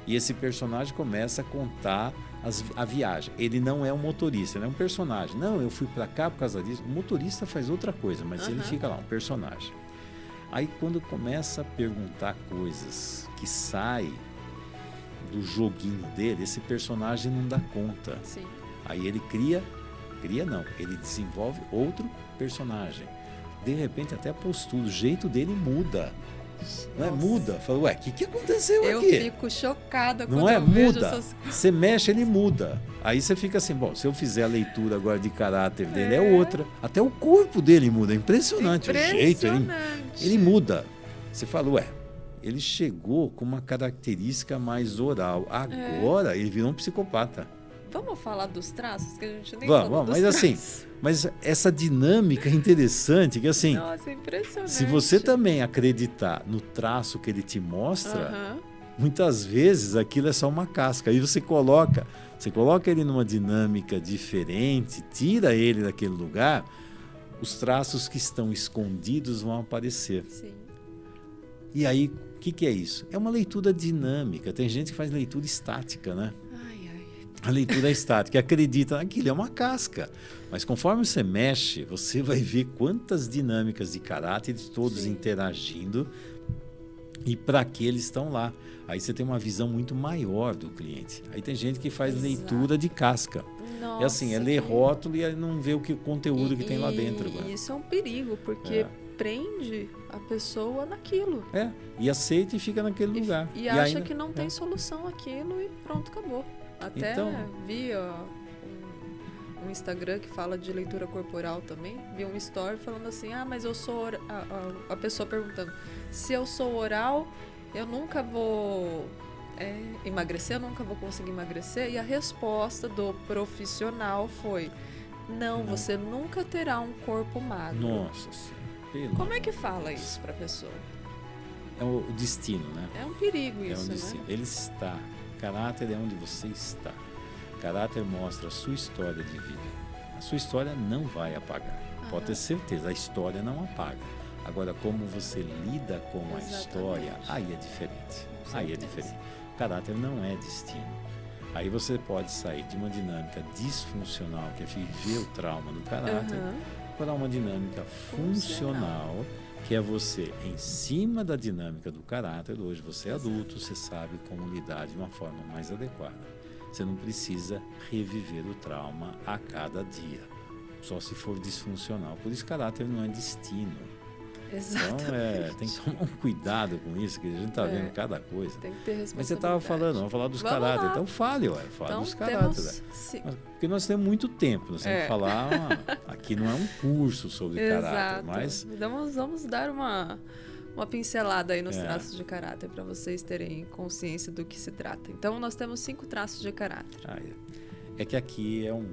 Speaker 1: E esse personagem começa a contar a viagem. Ele não é um motorista, ele é um personagem. Não, eu fui para cá por causa disso. O motorista faz outra coisa, mas ele fica lá, um personagem. Aí quando começa a perguntar coisas que saem do joguinho dele, esse personagem não dá conta.
Speaker 2: Sim.
Speaker 1: Aí ele ele desenvolve outro personagem. De repente até a postura, o jeito dele muda. Não é? Muda. Fala, ué, o que aconteceu aqui?
Speaker 2: Eu fico chocada quando
Speaker 1: não é?
Speaker 2: eu vejo
Speaker 1: Muda.
Speaker 2: essas...
Speaker 1: Você mexe, ele muda. Aí você fica assim, bom, se eu fizer a leitura agora de caráter dele, é outra. Até o corpo dele muda. É impressionante. O jeito, ele muda. Você fala, ué, ele chegou com uma característica mais oral. Agora ele virou um psicopata.
Speaker 2: Vamos falar dos traços, que a gente nem
Speaker 1: falou dos traços. Assim, mas essa dinâmica é interessante, que assim,
Speaker 2: nossa, é impressionante.
Speaker 1: Se você também acreditar no traço que ele te mostra, muitas vezes aquilo é só uma casca. Aí você coloca ele numa dinâmica diferente, tira ele daquele lugar, os traços que estão escondidos vão aparecer.
Speaker 2: Sim.
Speaker 1: E aí, o que é isso? É uma leitura dinâmica. Tem gente que faz leitura estática, né? A leitura estática, acredita naquilo, é uma casca. Mas conforme você mexe, você vai ver quantas dinâmicas de caráter, todos interagindo, e para que eles estão lá. Aí você tem uma visão muito maior do cliente. Aí tem gente que faz leitura de casca.
Speaker 2: Nossa,
Speaker 1: é assim, ler rótulo e não vê o conteúdo que tem lá dentro.
Speaker 2: E isso é um perigo, porque prende a pessoa naquilo.
Speaker 1: E aceita e fica naquele lugar.
Speaker 2: E acha que não tem solução aquilo e pronto, acabou. Até vi um Instagram que fala de leitura corporal também. Vi um story falando assim, mas eu sou... A pessoa perguntando, se eu sou oral, eu nunca vou emagrecer, eu nunca vou conseguir emagrecer. E a resposta do profissional foi, não, você nunca terá um corpo magro.
Speaker 1: Nossa Senhora.
Speaker 2: Como é que fala isso pra pessoa?
Speaker 1: É o destino, né?
Speaker 2: É um perigo isso,
Speaker 1: destino. Ele está... Caráter é onde você está. Caráter mostra a sua história de vida. A sua história não vai apagar. Pode ter certeza, a história não apaga. Agora, como você lida com a história, aí é diferente. Aí é diferente. Caráter não é destino. Aí você pode sair de uma dinâmica disfuncional, que é viver o trauma do caráter, para uma dinâmica funcional, que é você, em cima da dinâmica do caráter, hoje você é adulto, você sabe como lidar de uma forma mais adequada. Você não precisa reviver o trauma a cada dia, só se for disfuncional. Por isso, caráter não é destino.
Speaker 2: Exatamente.
Speaker 1: Então, tem que tomar um cuidado com isso, que a gente está vendo cada coisa.
Speaker 2: Tem que ter responsabilidade.
Speaker 1: Mas você estava falando, vamos falar dos caráteres. Então fale, dos caráteres. Porque nós temos muito tempo, nós temos que falar, aqui não é um curso sobre caráter, mas...
Speaker 2: Vamos dar uma pincelada aí nos traços de caráter, para vocês terem consciência do que se trata. Então, nós temos 5 traços de caráter.
Speaker 1: É que aqui é um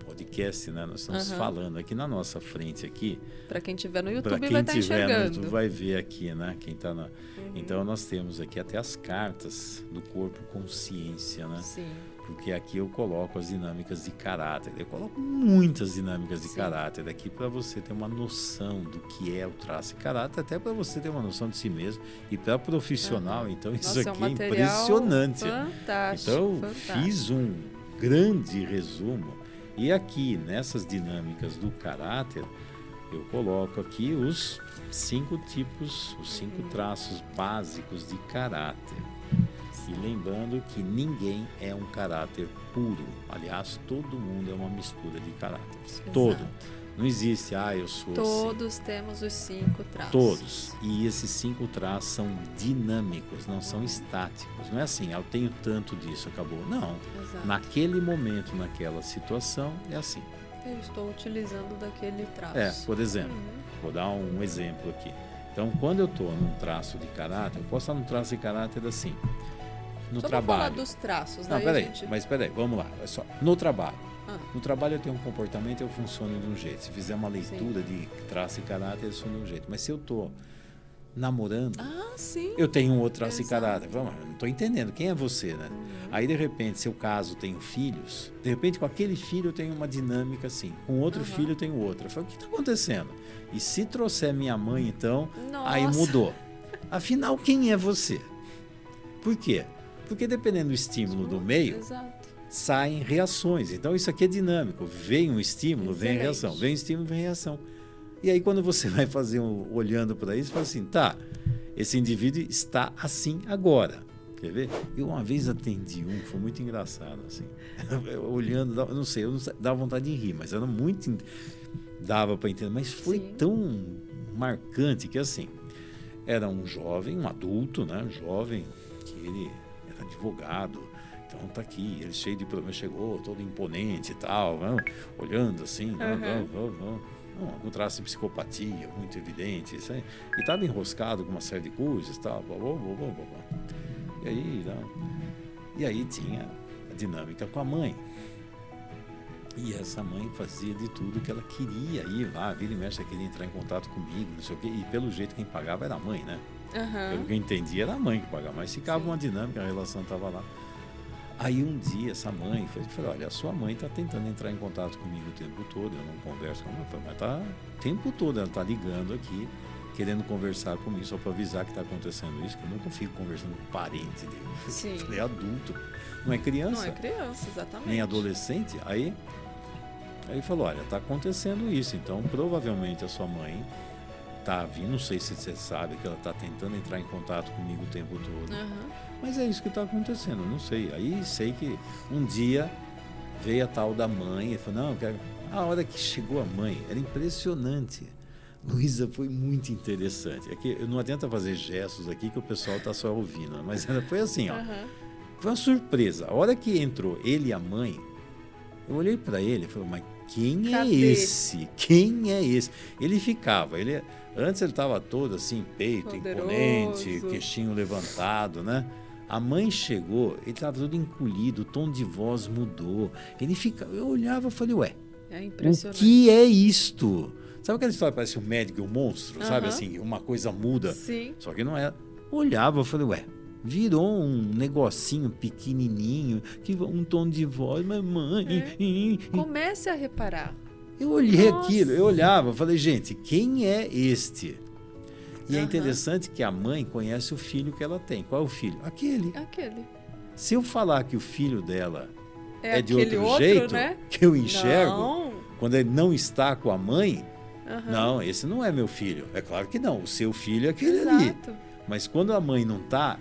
Speaker 1: podcast, né? Nós estamos falando aqui na nossa frente aqui.
Speaker 2: Para quem estiver no YouTube vai estar enxergando.
Speaker 1: No YouTube vai ver aqui, né? Quem tá na... Então nós temos aqui até as cartas do corpo consciência, né?
Speaker 2: Sim.
Speaker 1: Porque aqui eu coloco as dinâmicas de caráter. Eu coloco muitas dinâmicas de caráter aqui para você ter uma noção do que é o traço de caráter, até para você ter uma noção de si mesmo. E para profissional, então isso aqui é impressionante.
Speaker 2: Fantástico.
Speaker 1: Então fiz um grande resumo. E aqui, nessas dinâmicas do caráter, eu coloco aqui os 5 tipos, os 5 traços básicos de caráter. E lembrando que ninguém é um caráter puro. Aliás, todo mundo é uma mistura de caráteres. Exato. Todo. Não existe, eu sou
Speaker 2: Todos
Speaker 1: assim.
Speaker 2: Temos os 5 traços.
Speaker 1: Todos. E esses 5 traços são dinâmicos, não são estáticos. Não é assim, eu tenho tanto disso, acabou. Não.
Speaker 2: Exato.
Speaker 1: Naquele momento, naquela situação, é assim.
Speaker 2: Eu estou utilizando daquele traço.
Speaker 1: Por exemplo, vou dar um exemplo aqui. Então, quando eu estou num traço de caráter, eu posso estar num traço de caráter assim, no
Speaker 2: só
Speaker 1: trabalho.
Speaker 2: Falar dos traços,
Speaker 1: não,
Speaker 2: né?
Speaker 1: Peraí, vamos lá. É só, no trabalho. No trabalho eu tenho um comportamento, eu funciono de um jeito. Se fizer uma leitura de traço e caráter, eu sou de um jeito. Mas se eu estou namorando, eu tenho um outro traço e caráter. Vamos, não estou entendendo. Quem é você, né? Aí, de repente, se eu caso, tenho filhos, de repente, com aquele filho eu tenho uma dinâmica assim. Com outro filho eu tenho outra. Eu falo, o que está acontecendo? E se trouxer minha mãe, então, aí mudou. Afinal, quem é você? Por quê? Porque dependendo do estímulo do meio, saem reações. Então, isso aqui é dinâmico. Vem um estímulo, vem reação. Vem um estímulo, vem reação. E aí, quando você vai fazer olhando para isso, fala assim, tá, esse indivíduo está assim agora. Quer ver? Eu uma vez atendi foi muito engraçado, assim. Olhando, eu não sei, dava vontade de rir, mas era muito... Dava para entender, mas foi tão marcante que, assim, era um jovem, um adulto, né? Um jovem, que ele era advogado, então tá aqui, ele cheio de problemas, chegou todo imponente e tal, olhando assim, um traço de psicopatia muito evidente, isso aí, e estava enroscado com uma série de coisas, tal, e aí tinha a dinâmica com a mãe. E essa mãe fazia de tudo que ela queria ir lá, vira e mexe, queria entrar em contato comigo, não sei o quê, e pelo jeito quem pagava era a mãe, né? Pelo que eu entendi, era a mãe que pagava, mas ficava uma dinâmica, a relação estava lá. Aí um dia essa mãe falou, olha, a sua mãe está tentando entrar em contato comigo o tempo todo, eu não converso com ela, mas está o tempo todo, ela está ligando aqui, querendo conversar comigo, só para avisar que está acontecendo isso, que eu nunca fico conversando com parente dele.
Speaker 2: Sim.
Speaker 1: É adulto, não é criança.
Speaker 2: Não é criança, exatamente.
Speaker 1: Nem adolescente. Aí falou, olha, está acontecendo isso, então provavelmente a sua mãe está vindo, não sei se você sabe que ela está tentando entrar em contato comigo o tempo todo, mas é isso que está acontecendo, não sei. Aí sei que um dia veio a tal da mãe e falou, não, a hora que chegou a mãe, era impressionante. Luísa, foi muito interessante. Aqui, não adianta fazer gestos aqui que o pessoal está só ouvindo, mas foi assim, ó. Foi uma surpresa. A hora que entrou ele e a mãe, eu olhei para ele e falei, mas quem é esse? Quem é esse? Ele ficava, antes ele estava todo assim, peito, poderoso, imponente, queixinho levantado, né? A mãe chegou, ele estava todo encolhido, o tom de voz mudou. Ele ficava, eu olhava e falei, ué, o que é isto? Sabe aquela história que parece um médico e um monstro? Sabe assim, uma coisa muda.
Speaker 2: Sim.
Speaker 1: Só que não é. Olhava e falei, ué, virou um negocinho pequenininho, que um tom de voz, mas mãe...
Speaker 2: Comece a reparar.
Speaker 1: Eu olhei aquilo, eu olhava, falei, gente, quem é este? E é interessante que a mãe conhece o filho que ela tem. Qual é o filho? Aquele. Se eu falar que o filho dela é de outro jeito, né? Que eu enxergo, quando ele não está com a mãe, não, esse não é meu filho. É claro que não, o seu filho é aquele ali. Mas quando a mãe não está,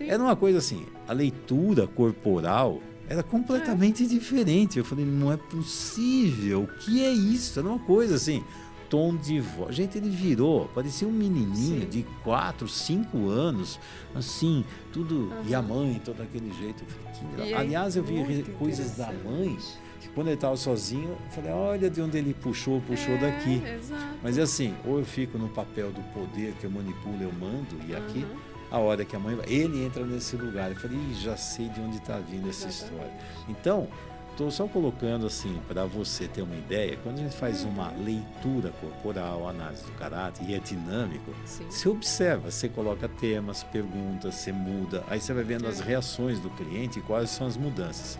Speaker 1: era uma coisa assim, a leitura corporal era completamente diferente. Eu falei, não é possível, o que é isso? Era uma coisa assim, tom de voz. Gente, ele virou, parecia um menininho de 4, 5 anos, assim, tudo, e a mãe, todo aquele jeito. Eu falei, aliás, eu vi coisas da mãe, que quando ele estava sozinho, eu falei, olha de onde ele puxou daqui.
Speaker 2: Exato.
Speaker 1: Mas é assim, ou eu fico no papel do poder, que eu manipulo, eu mando, e aqui... A hora que a mãe vai, ele entra nesse lugar. Eu falei, já sei de onde está vindo essa história. Então, estou só colocando assim, para você ter uma ideia, quando a gente faz uma leitura corporal, análise do caráter, e é dinâmico, você observa, você coloca temas, perguntas, você muda, aí você vai vendo as reações do cliente e quais são as mudanças.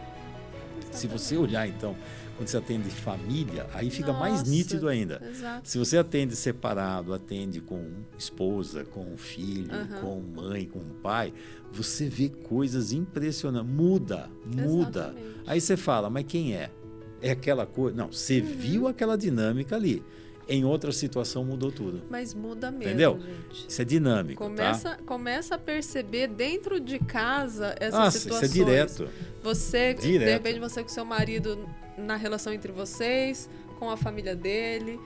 Speaker 1: Se você olhar, então, quando você atende família, aí fica mais nítido ainda.
Speaker 2: Exato.
Speaker 1: Se você atende separado, atende com esposa, com filho, com mãe, com pai, você vê coisas impressionantes. Muda. Exatamente. Aí você fala, mas quem é? É aquela coisa? Não, você viu aquela dinâmica ali. Em outra situação mudou tudo.
Speaker 2: Mas muda mesmo,
Speaker 1: entendeu?
Speaker 2: Gente.
Speaker 1: Isso é dinâmico,
Speaker 2: começa a perceber dentro de casa essas situações.
Speaker 1: Isso é direto.
Speaker 2: Você, de repente, você com seu marido, na relação entre vocês, com a família dele,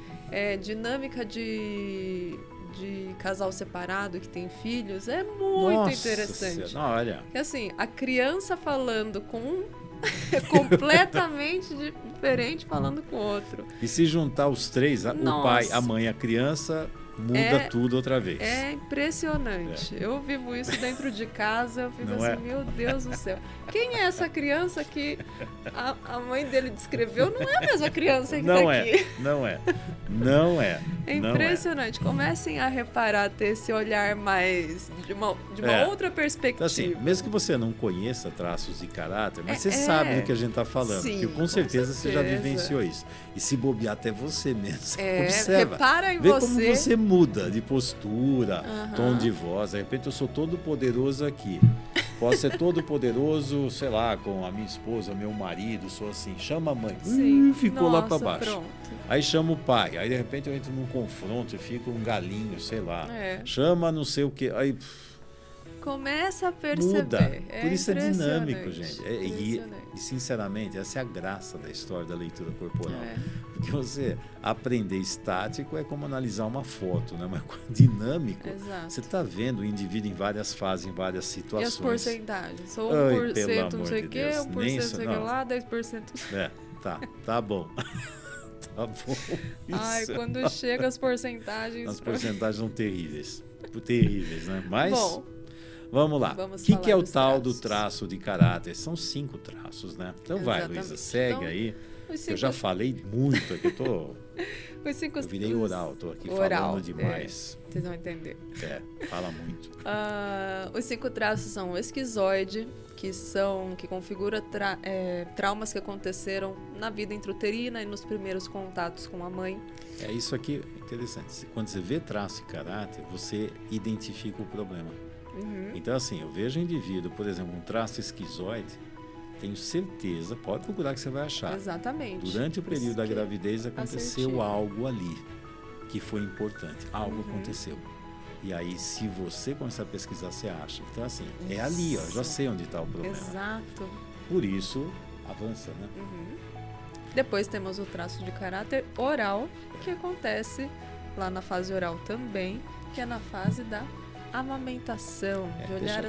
Speaker 2: dinâmica de casal separado que tem filhos, é muito interessante.
Speaker 1: Não, olha.
Speaker 2: Porque assim, a criança falando com é completamente diferente falando com o outro.
Speaker 1: E se juntar os três, o pai, a mãe e a criança, muda tudo outra vez.
Speaker 2: É impressionante. Eu vivo isso dentro de casa, eu fico assim, meu Deus do céu. Quem é essa criança que a mãe dele descreveu? Não é a mesma criança que está aqui.
Speaker 1: Não é.
Speaker 2: É impressionante. Comecem a reparar, ter esse olhar mais de uma outra perspectiva.
Speaker 1: Então, assim, mesmo que você não conheça traços de caráter, mas você sabe do que a gente está falando. Sim, porque com certeza você já vivenciou isso. E se bobear até você mesmo. Observa.
Speaker 2: Repara em
Speaker 1: vê
Speaker 2: você.
Speaker 1: Como você muda de postura, tom de voz. De repente eu sou todo poderoso aqui. Posso ser todo poderoso, sei lá, com a minha esposa, meu marido, sou assim. Chama a mãe. Ficou lá para baixo. Pronto. Aí chama o pai. Aí de repente eu entro num confronto e fico um galinho, sei lá. Chama não sei o quê. Aí
Speaker 2: começa a perceber.
Speaker 1: Muda. Por isso é dinâmico, gente. E sinceramente, essa é a graça da história da leitura corporal. Porque você aprender estático é como analisar uma foto, né? Mas dinâmico, você está vendo o indivíduo em várias fases, em várias situações.
Speaker 2: E as porcentagens? Sou 1%, não sei o quê, 1% não sei o que lá, 10%.
Speaker 1: Tá bom. Tá bom.
Speaker 2: Ai, quando chega as porcentagens...
Speaker 1: As porcentagens são terríveis. Terríveis, né? Mas... Bom, vamos lá. O que é o tal do traço de caráter? São 5 traços, né? Então vai, Luísa, segue aí. Eu já falei muito aqui, eu virei oral, estou aqui falando demais.
Speaker 2: Vocês vão entender.
Speaker 1: Fala muito.
Speaker 2: Os 5 traços são o esquizoide, que configura traumas que aconteceram na vida intrauterina e nos primeiros contatos com a mãe.
Speaker 1: Isso aqui é interessante. Quando você vê traço de caráter, você identifica o problema. Então, assim, eu vejo um indivíduo, por exemplo, um traço esquizoide, tenho certeza, pode procurar que você vai achar.
Speaker 2: Exatamente.
Speaker 1: Durante o período da gravidez aconteceu algo ali que foi importante. Algo aconteceu. E aí, se você começar a pesquisar, você acha. Então, assim, é ali, já sei onde está o problema.
Speaker 2: Exato.
Speaker 1: Por isso, avança, né?
Speaker 2: Depois temos o traço de caráter oral, que acontece lá na fase oral também, que é na fase da amamentação, de olhar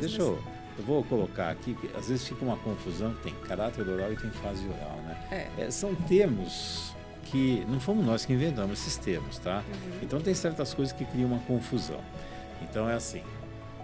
Speaker 1: eu vou colocar aqui, que às vezes fica uma confusão, tem caráter oral e tem fase oral, né? São termos que não fomos nós que inventamos esses termos, tá? Então tem certas coisas que criam uma confusão. Então é assim,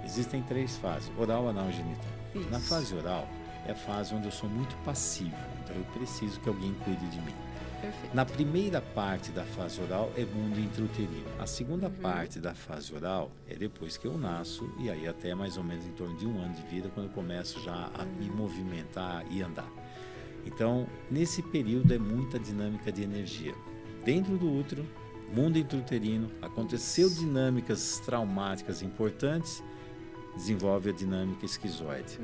Speaker 1: existem 3 fases, oral, anal e genital. Na fase oral é a fase onde eu sou muito passivo, então eu preciso que alguém cuide de mim.
Speaker 2: Perfeito.
Speaker 1: Na primeira parte da fase oral é mundo intrauterino. A segunda parte da fase oral é depois que eu nasço e aí até mais ou menos em torno de 1 ano de vida, quando eu começo já a me movimentar e andar. Então, nesse período é muita dinâmica de energia. Dentro do útero, mundo intrauterino, aconteceu dinâmicas traumáticas importantes, desenvolve a dinâmica esquizoide.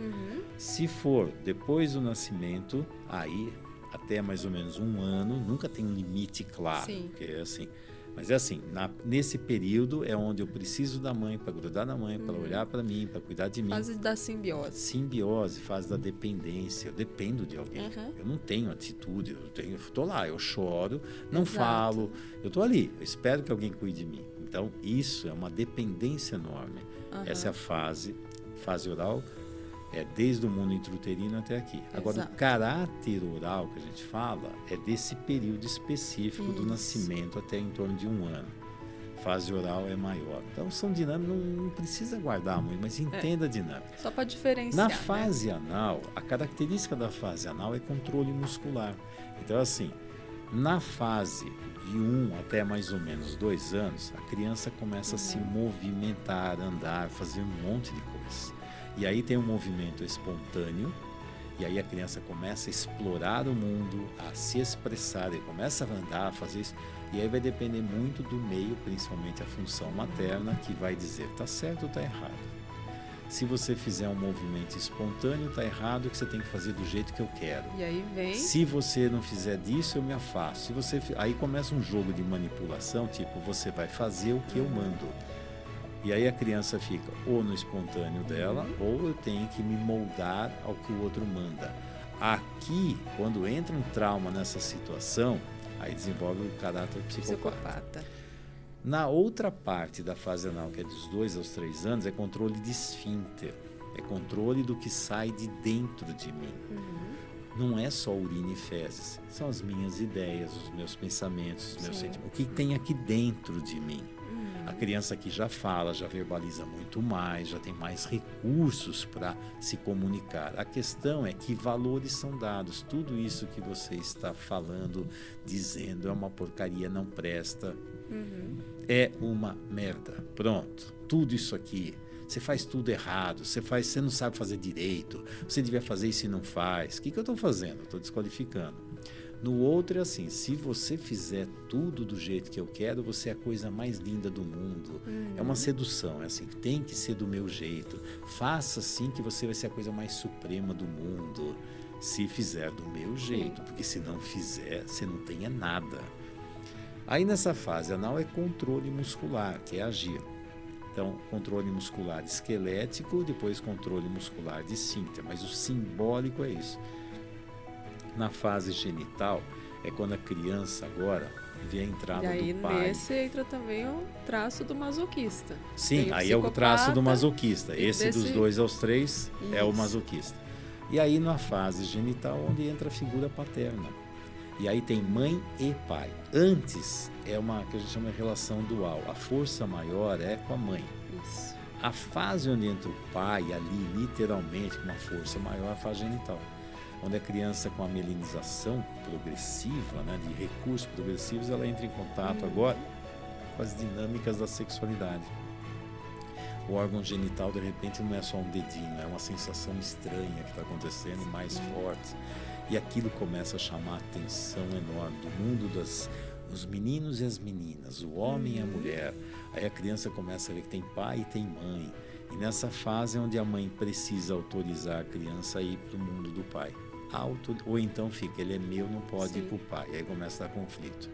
Speaker 1: Se for depois do nascimento, aí até mais ou menos 1 ano, nunca tem um limite claro, porque é assim. Mas é assim, nesse período é onde eu preciso da mãe para grudar na mãe, para olhar para mim, para cuidar de mim.
Speaker 2: Fase da simbiose.
Speaker 1: Simbiose, fase da dependência. Eu dependo de alguém. Eu não tenho atitude, eu estou lá, eu choro, não falo, eu estou ali, eu espero que alguém cuide de mim. Então, isso é uma dependência enorme. Essa é a fase oral, desde o mundo intrauterino até aqui. Agora, o caráter oral que a gente fala é desse período específico do nascimento até em torno de 1 ano. Fase oral é maior. Então, são dinâmicas, não precisa guardar muito, mas entenda a dinâmica.
Speaker 2: Só para diferenciar.
Speaker 1: Na fase anal, a característica da fase anal é controle muscular. Então, assim, na fase de 1 até mais ou menos 2 anos, a criança começa a se movimentar, andar, fazer um monte de coisas. E aí tem um movimento espontâneo, e aí a criança começa a explorar o mundo, a se expressar, ele começa a andar, a fazer isso, e aí vai depender muito do meio, principalmente a função materna, que vai dizer está certo ou está errado. Se você fizer um movimento espontâneo, está errado, que você tem que fazer do jeito que eu quero.
Speaker 2: E aí vem...
Speaker 1: Se você não fizer disso, eu me afasto. Aí começa um jogo de manipulação, tipo, você vai fazer o que eu mando. E aí a criança fica ou no espontâneo dela, ou eu tenho que me moldar ao que o outro manda. Aqui, quando entra um trauma nessa situação, aí desenvolve o caráter psicopata. Na outra parte da fase anal, que é dos 2 aos 3 anos, é controle de esfíncter. É controle do que sai de dentro de mim. Não é só urina e fezes. São as minhas ideias, os meus pensamentos, os meus sentimentos. O que tem aqui dentro de mim. A criança aqui já fala, já verbaliza muito mais, já tem mais recursos para se comunicar. A questão é que valores são dados. Tudo isso que você está falando, dizendo, é uma porcaria, não presta. É uma merda. Pronto. Tudo isso aqui. Você faz tudo errado. Você não sabe fazer direito. Você devia fazer isso e não faz. O que eu estou fazendo? Estou desqualificando. No outro é assim, se você fizer tudo do jeito que eu quero, você é a coisa mais linda do mundo. É uma sedução, é assim, tem que ser do meu jeito. Faça assim que você vai ser a coisa mais suprema do mundo. Se fizer do meu jeito, porque se não fizer, você não tem nada. Aí nessa fase anal é controle muscular, que é agir. Então, controle muscular esquelético, depois controle muscular de esfíncter, mas o simbólico é isso. Na fase genital, é quando a criança agora vê a entrada do pai.
Speaker 2: E aí nesse entra também o traço do masoquista.
Speaker 1: Sim, aí é o traço do masoquista. Esse dos 2 aos 3 é o masoquista. E aí na fase genital, onde entra a figura paterna. E aí tem mãe e pai. Antes é uma que a gente chama de relação dual. A força maior é com a mãe.
Speaker 2: Isso.
Speaker 1: A fase onde entra o pai ali, literalmente, com uma força maior, é a fase genital. Onde a criança com a melinização progressiva, né, de recursos progressivos, ela entra em contato agora com as dinâmicas da sexualidade. O órgão genital, de repente, não é só um dedinho, é uma sensação estranha que está acontecendo, mais forte. E aquilo começa a chamar a atenção enorme do mundo dos meninos e as meninas, o homem e a mulher. Aí a criança começa a ver que tem pai e tem mãe. E nessa fase é onde a mãe precisa autorizar a criança a ir para o mundo do pai. Ou então fica, ele é meu, não pode ir para o pai. Aí começa a dar conflito.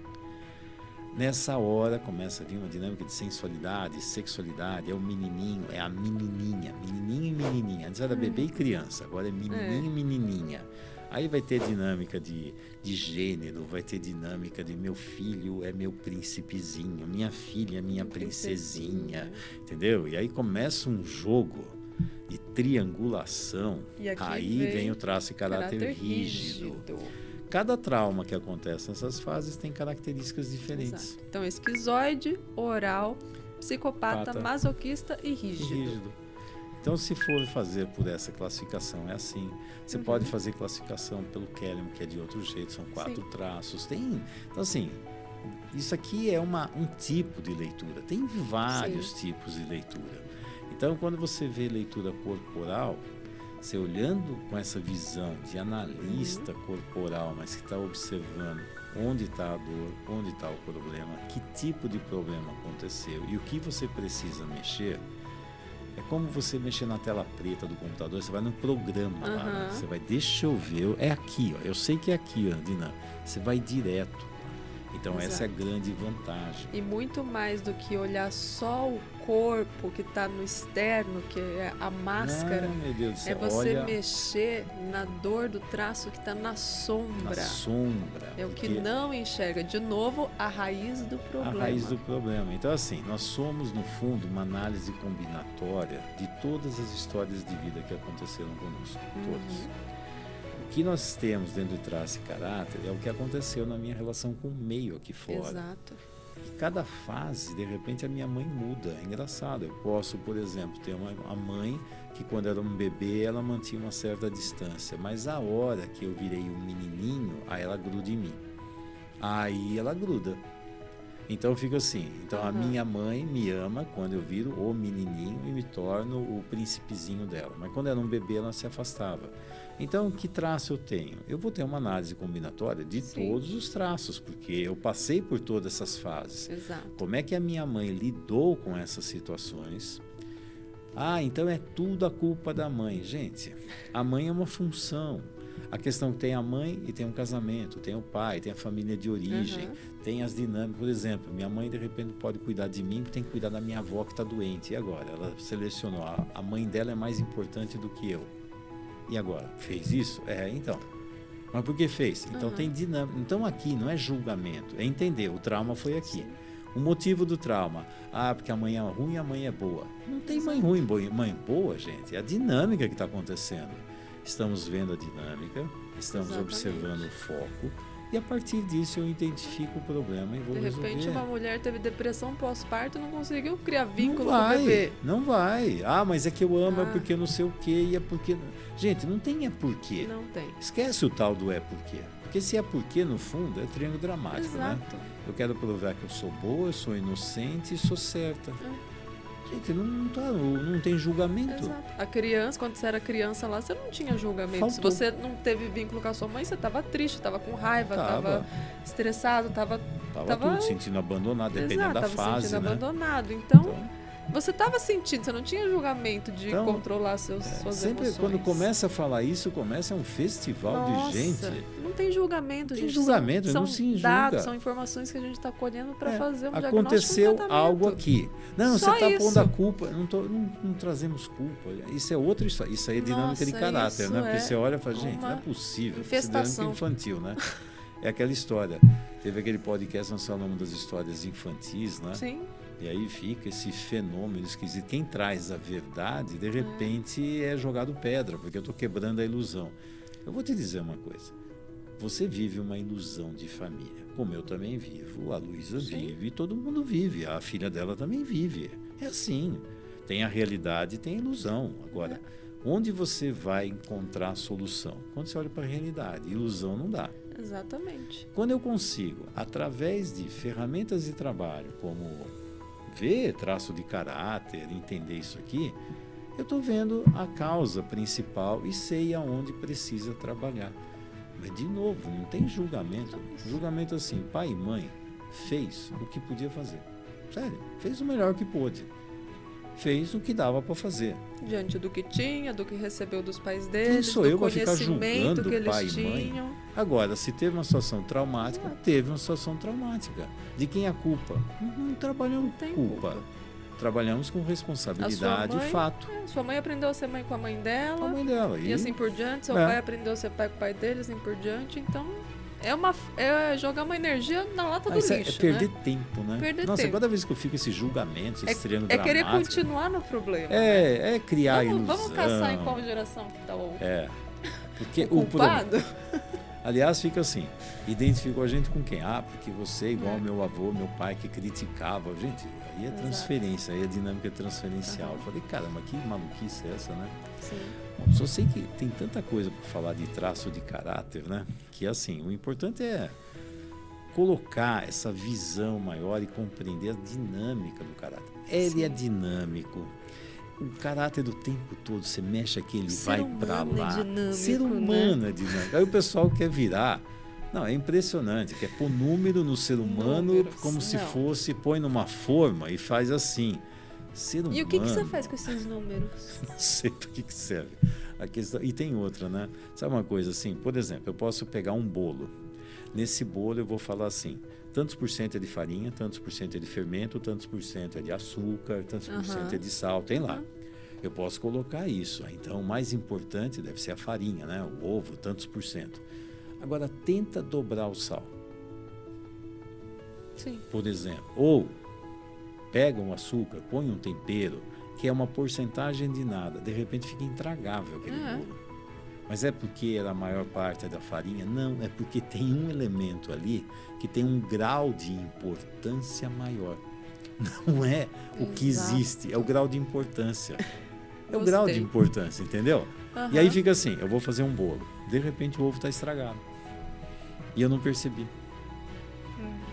Speaker 1: Nessa hora começa a vir uma dinâmica de sensualidade, sexualidade, é o menininho, é a menininha, menininho e menininha. Antes era bebê e criança, agora é menininho e menininha. Aí vai ter dinâmica de gênero, vai ter dinâmica de meu filho é meu príncipezinho, minha filha é minha princesinha, entendeu? E aí começa um jogo de triangulação, aí vem o traço de caráter rígido. Cada trauma que acontece nessas fases tem características diferentes.
Speaker 2: Exato. Então, esquizoide, oral, psicopata, masoquista e rígido.
Speaker 1: Então, se for fazer por essa classificação, é assim. Você pode fazer classificação pelo Kellman, que é de outro jeito, são 4 traços. Então, assim, isso aqui é um tipo de leitura. Tem vários tipos de leitura. Então, quando você vê leitura corporal, você olhando com essa visão de analista corporal, mas que está observando onde está a dor, onde está o problema, que tipo de problema aconteceu e o que você precisa mexer, é como você mexer na tela preta do computador, você vai no programa lá, né? Você vai, deixa eu ver, é aqui, ó, eu sei que é aqui, ó, Dina, você vai direto. Então essa é a grande vantagem.
Speaker 2: E muito mais do que olhar só o corpo que está no externo, que é a máscara,
Speaker 1: meu Deus do céu,
Speaker 2: é você mexer na dor do traço que está na sombra.
Speaker 1: Na sombra.
Speaker 2: É o que não enxerga. De novo, a raiz do problema.
Speaker 1: A raiz do problema. Então, assim, nós somos, no fundo, uma análise combinatória de todas as histórias de vida que aconteceram conosco. Todas. O que nós temos dentro de traço e caráter é o que aconteceu na minha relação com o meio aqui fora.
Speaker 2: Exato.
Speaker 1: E cada fase, de repente, a minha mãe muda. É engraçado. Eu posso, por exemplo, ter uma mãe que, quando era um bebê, ela mantinha uma certa distância. Mas a hora que eu virei um menininho, aí ela gruda em mim. Aí ela gruda. Então fica assim. Então a minha mãe me ama quando eu viro o menininho e me torno o príncipezinho dela. Mas quando era um bebê, ela se afastava. Então, que traço eu tenho? Eu vou ter uma análise combinatória de todos os traços, porque eu passei por todas essas fases.
Speaker 2: Exato.
Speaker 1: Como é que a minha mãe lidou com essas situações? Então é tudo a culpa da mãe. Gente, a mãe é uma função. A questão que tem a mãe e tem um casamento, tem o pai, tem a família de origem, tem as dinâmicas. Por exemplo, minha mãe de repente pode cuidar de mim, tem que cuidar da minha avó que está doente. E agora? Ela selecionou, a mãe dela é mais importante do que eu. E agora? Fez isso? Então. Mas por que fez? Então tem dinâmica. Então aqui não é julgamento, é entender, o trauma foi aqui. Sim. O motivo do trauma, porque a mãe é ruim e a mãe é boa. Não tem mãe ruim, mãe boa, gente. É a dinâmica que está acontecendo. Estamos vendo a dinâmica, estamos observando o foco E a partir disso eu identifico o problema e vou resolver.
Speaker 2: De repente uma mulher teve depressão pós-parto e não conseguiu criar vínculo com o bebê.
Speaker 1: Não vai. Mas é que eu amo, é porque não sei o quê, e é porque... Gente, não tem porquê.
Speaker 2: Não tem.
Speaker 1: Esquece o tal do porquê. Porque se porquê, no fundo, é triângulo dramático,
Speaker 2: Exato.
Speaker 1: né? Eu quero provar que eu sou boa, eu sou inocente e sou certa. Gente, não tem julgamento.
Speaker 2: Exato. A criança, quando você era criança lá, você não tinha julgamento.
Speaker 1: Faltou.
Speaker 2: Se você não teve vínculo com a sua mãe, você estava triste, estava com raiva, estava estressado, estava
Speaker 1: tudo sentindo abandonado, dependendo da fase,
Speaker 2: sentindo
Speaker 1: né?
Speaker 2: abandonado. Então você estava sentindo, você não tinha julgamento de controlar suas
Speaker 1: sempre
Speaker 2: emoções.
Speaker 1: Quando começa a falar isso, começa um festival de gente.
Speaker 2: Não tem julgamento, gente.
Speaker 1: Tem julgamento,
Speaker 2: são
Speaker 1: não se julga.
Speaker 2: Dados, são informações que a gente está colhendo para fazer um diagnóstico.
Speaker 1: Aconteceu algo aqui. Não,
Speaker 2: Só
Speaker 1: você está pondo a culpa. Não trazemos culpa. Isso é outra história. Isso aí é dinâmica de caráter, né? Porque você olha e fala, gente, não é possível.
Speaker 2: Infestação.
Speaker 1: Isso é dinâmica infantil, né? É aquela história. Teve aquele podcast, nós falamos das histórias infantis, né?
Speaker 2: Sim.
Speaker 1: E aí fica esse fenômeno esquisito. Quem traz a verdade, de repente, é jogado pedra, porque eu estou quebrando a ilusão. Eu vou te dizer uma coisa. Você vive uma ilusão de família, como eu também vivo, a Luísa vive, todo mundo vive, a filha dela também vive. É assim. Tem a realidade e tem a ilusão. Agora, onde você vai encontrar a solução? Quando você olha para a realidade. Ilusão não dá.
Speaker 2: Exatamente.
Speaker 1: Quando eu consigo, através de ferramentas de trabalho, como ver traço de caráter, entender isso aqui, eu estou vendo a causa principal e sei aonde precisa trabalhar. Mas, de novo, não tem julgamento. Julgamento assim, pai e mãe fez o que podia fazer. Sério, fez o melhor que pôde. Fez o que dava para fazer.
Speaker 2: Diante do que tinha, do que recebeu dos pais deles,
Speaker 1: quem sou eu para ficar julgando
Speaker 2: que eles
Speaker 1: pai e mãe? Agora, se teve uma situação traumática, teve uma situação traumática. De quem é a culpa? Não trabalhamos com culpa. Trabalhamos com responsabilidade e fato.
Speaker 2: Sua mãe aprendeu a ser mãe com a mãe dela.
Speaker 1: Com a mãe dela.
Speaker 2: E assim por diante. Seu pai aprendeu a ser pai com o pai dele, assim por diante. Então, é jogar uma energia na lata do lixo.
Speaker 1: É perder tempo, né?
Speaker 2: Perder
Speaker 1: tempo.
Speaker 2: Cada
Speaker 1: vez que eu fico esse julgamento, esse triângulo dramático...
Speaker 2: querer continuar no problema.
Speaker 1: É criar ilusão.
Speaker 2: Vamos caçar em qual geração que está o
Speaker 1: porque
Speaker 2: o culpado.
Speaker 1: Aliás, fica assim, identificou a gente com quem? Porque você é igual ao meu avô, meu pai, que criticava. Gente, aí é transferência, aí é dinâmica transferencial. Eu falei, caramba, que maluquice é essa, né?
Speaker 2: Sim.
Speaker 1: Bom, só sei que tem tanta coisa para falar de traço de caráter, né? Que assim, o importante é colocar essa visão maior e compreender a dinâmica do caráter. Ele é dinâmico. O caráter do tempo todo, você mexe aqui, ele vai para lá. Ser humano é dinâmico. Aí o pessoal quer virar. Não, é impressionante, quer pôr número no ser humano como se fosse, põe numa forma e faz assim. Ser humano,
Speaker 2: e o que você faz com esses números?
Speaker 1: Não sei para que serve. A questão, e tem outra, né? Sabe uma coisa assim? Por exemplo, eu posso pegar um bolo. Nesse bolo eu vou falar assim, tantos por cento é de farinha, tantos por cento é de fermento, tantos por cento é de açúcar, tantos por cento é de sal, tem lá. Eu posso colocar isso. Então, o mais importante deve ser a farinha, né? O ovo, tantos por cento. Agora, tenta dobrar o sal.
Speaker 2: Sim.
Speaker 1: Por exemplo. Ou pega um açúcar, põe um tempero, que é uma porcentagem de nada. De repente fica intragável aquele bolo. Mas é porque era a maior parte da farinha? Não, é porque tem um elemento ali que tem um grau de importância maior. Não é o que existe, é o grau de importância. É o grau de importância, entendeu? E aí fica assim, eu vou fazer um bolo. De repente o ovo está estragado. E eu não percebi.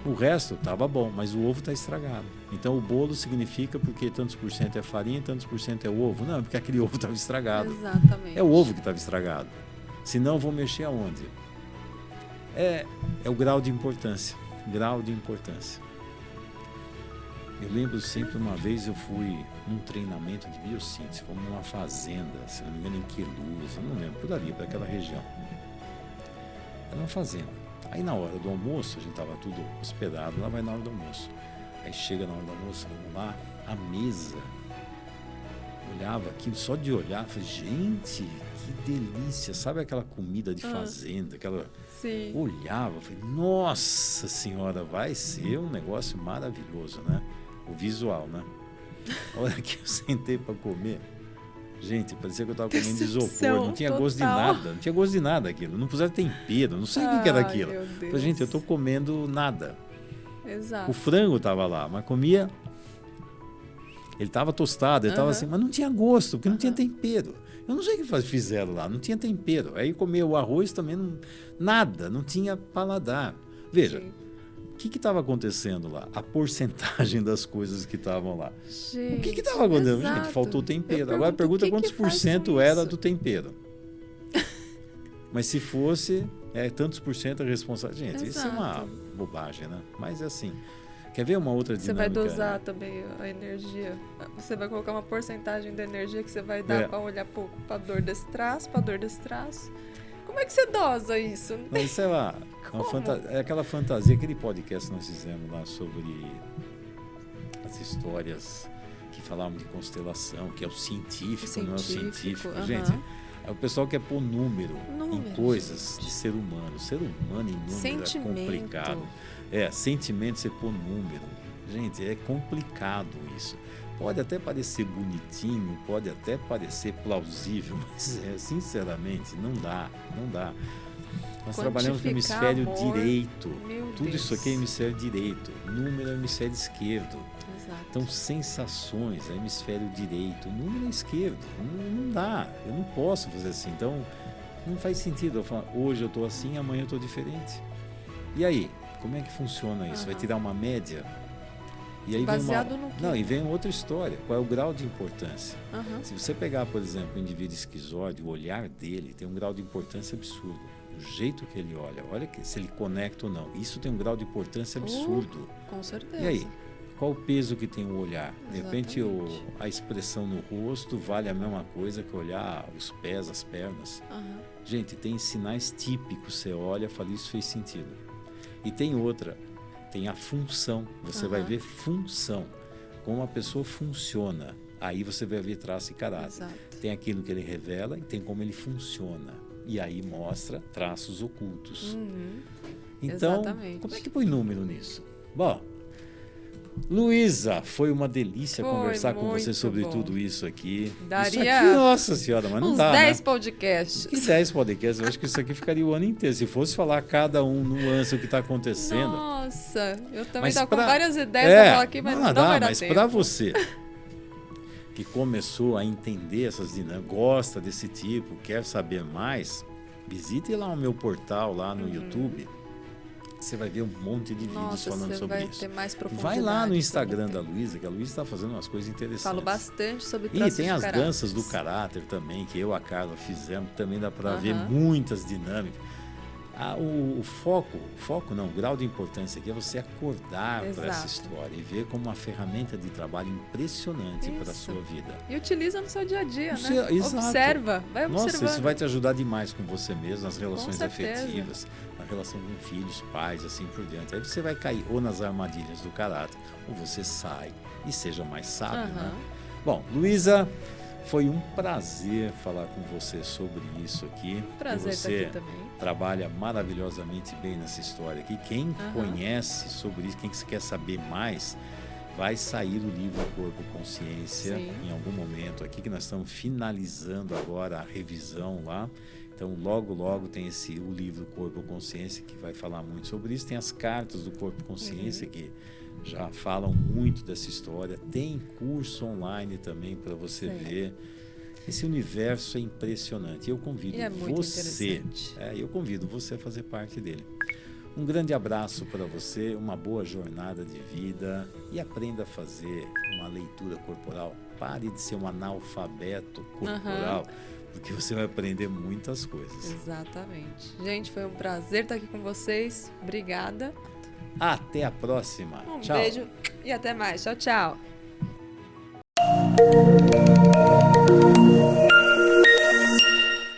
Speaker 1: O resto estava bom, mas o ovo está estragado. Então o bolo significa porque tantos por cento é farinha e tantos por cento é o ovo. Não, é porque aquele ovo estava estragado.
Speaker 2: Exatamente.
Speaker 1: É o ovo que estava estragado. Senão eu vou mexer aonde? É o grau de importância. Grau de importância. Eu lembro sempre, uma vez eu fui num treinamento de biossíntese, fomos numa fazenda, se não me engano em Queluz, eu não lembro, por ali, para aquela região. Era uma fazenda. Aí na hora do almoço, a gente estava tudo hospedado, lá vai na hora do almoço. Aí chega na hora do almoço, vamos lá, a mesa. Olhava aquilo, só de olhar, falei, gente, que delícia. Sabe aquela comida de fazenda, aquela...
Speaker 2: Sim.
Speaker 1: Olhava, falei, nossa senhora, vai ser um negócio maravilhoso, né? O visual, né? A hora que eu sentei para comer, Gente, parecia que eu estava comendo isopor, não tinha gosto de nada, não tinha gosto de nada aquilo, não puseram tempero, não sei o que era aquilo. Falei, gente, eu estou comendo nada.
Speaker 2: Exato.
Speaker 1: O frango estava lá, mas comia, ele estava tostado, ele estava assim, mas não tinha gosto, porque não tinha tempero. Eu não sei o que fizeram lá, não tinha tempero. Aí comia o arroz também, nada, não tinha paladar. Veja, o que estava acontecendo lá? A porcentagem das coisas que estavam lá.
Speaker 2: Gente,
Speaker 1: o que estava acontecendo? Gente, faltou tempero. Agora pergunta quantos por cento era do tempero. Mas se fosse, tantos por cento a responsabilidade. Gente, isso é uma bobagem, né? Mas é assim. Quer ver uma outra dinâmica?
Speaker 2: Você vai dosar também a energia. Você vai colocar uma porcentagem da energia que você vai dar para olhar para a dor desse traço, para a dor desse traço. Como é que você dosa isso?
Speaker 1: Mas isso é aquela fantasia, aquele podcast que nós fizemos lá sobre as histórias que falavam de constelação, que é o científico. Não é o científico. Gente, o pessoal quer pôr número em coisas de ser humano. Ser humano em número é complicado. Sentimento, você pôr número. Gente, é complicado isso. Pode até parecer bonitinho, pode até parecer plausível, mas sinceramente não dá. Nós trabalhamos com o hemisfério direito. Tudo isso aqui é hemisfério direito. Número é hemisfério esquerdo.
Speaker 2: Exato.
Speaker 1: Então, sensações é hemisfério direito. Número é esquerdo. Não dá. Eu não posso fazer assim. Então, não faz sentido eu falar, hoje eu estou assim, amanhã eu estou diferente. E aí? Como é que funciona isso? Vai tirar uma média? E aí
Speaker 2: baseado no quê?
Speaker 1: E vem outra história. Qual é o grau de importância? Se você pegar, por exemplo, um indivíduo esquizoide, o olhar dele tem um grau de importância absurdo. O jeito que ele olha se ele conecta ou não. Isso tem um grau de importância absurdo.
Speaker 2: Com certeza.
Speaker 1: E aí? Qual o peso que tem o olhar? De repente, a expressão no rosto vale a mesma coisa que olhar os pés, as pernas. Gente, tem sinais típicos. Você olha e fala, isso fez sentido. E tem outra, tem a função. Você vai ver função, como a pessoa funciona. Aí você vai ver traço e caráter.
Speaker 2: Exato.
Speaker 1: Tem aquilo que ele revela e tem como ele funciona. E aí mostra traços ocultos. Então,
Speaker 2: exatamente.
Speaker 1: Como é que põe número nisso? Bom, Luísa, foi uma delícia conversar com você sobre tudo isso aqui.
Speaker 2: Daria
Speaker 1: isso aqui, nossa senhora, mas não dá,
Speaker 2: 10 podcasts.
Speaker 1: Que 10 podcasts? Eu acho que isso aqui ficaria o ano inteiro. Se fosse falar cada nuance o que está acontecendo.
Speaker 2: Nossa, eu também estou com várias ideias para falar aqui, mas não vai dar
Speaker 1: mas
Speaker 2: tempo.
Speaker 1: Para você que começou a entender essas dinâmicas, gosta desse tipo, quer saber mais, visite lá o meu portal lá no YouTube. Você vai ver um monte de vídeos falando sobre isso.
Speaker 2: Ter mais profundidade.
Speaker 1: Vai lá no Instagram da Luísa, que a Luísa está fazendo umas coisas interessantes.
Speaker 2: Falo bastante sobre traços
Speaker 1: E tem as
Speaker 2: de caráter.
Speaker 1: danças do caráter também, que eu e a Carla fizemos, também dá para ver muitas dinâmicas. O grau de importância aqui é você acordar para essa história e ver como uma ferramenta de trabalho impressionante para a sua vida.
Speaker 2: E utiliza no seu dia a dia, né?
Speaker 1: Exato.
Speaker 2: Observa, vai observando.
Speaker 1: Nossa, isso vai te ajudar demais com você mesmo, nas relações afetivas, na relação com filhos, pais, assim por diante. Aí você vai cair ou nas armadilhas do caráter, ou você sai e seja mais sábio, né? Bom, Luísa, foi um prazer falar com você sobre isso aqui.
Speaker 2: Prazer
Speaker 1: você
Speaker 2: estar aqui também.
Speaker 1: Trabalha maravilhosamente bem nessa história aqui. Quem conhece sobre isso, quem quer saber mais, vai sair o livro Corpo e Consciência em algum momento aqui, que nós estamos finalizando agora a revisão lá. Então, logo tem o livro Corpo e Consciência, que vai falar muito sobre isso. Tem as cartas do Corpo e Consciência, que já falam muito dessa história. Tem curso online também para você ver. Esse universo é impressionante. Eu convido você a fazer parte dele. Um grande abraço para você, uma boa jornada de vida e aprenda a fazer uma leitura corporal. Pare de ser um analfabeto corporal, porque você vai aprender muitas coisas.
Speaker 2: Exatamente. Gente, foi um prazer estar aqui com vocês. Obrigada.
Speaker 1: Até a próxima.
Speaker 2: Um
Speaker 1: tchau.
Speaker 2: Beijo e até mais. Tchau, tchau.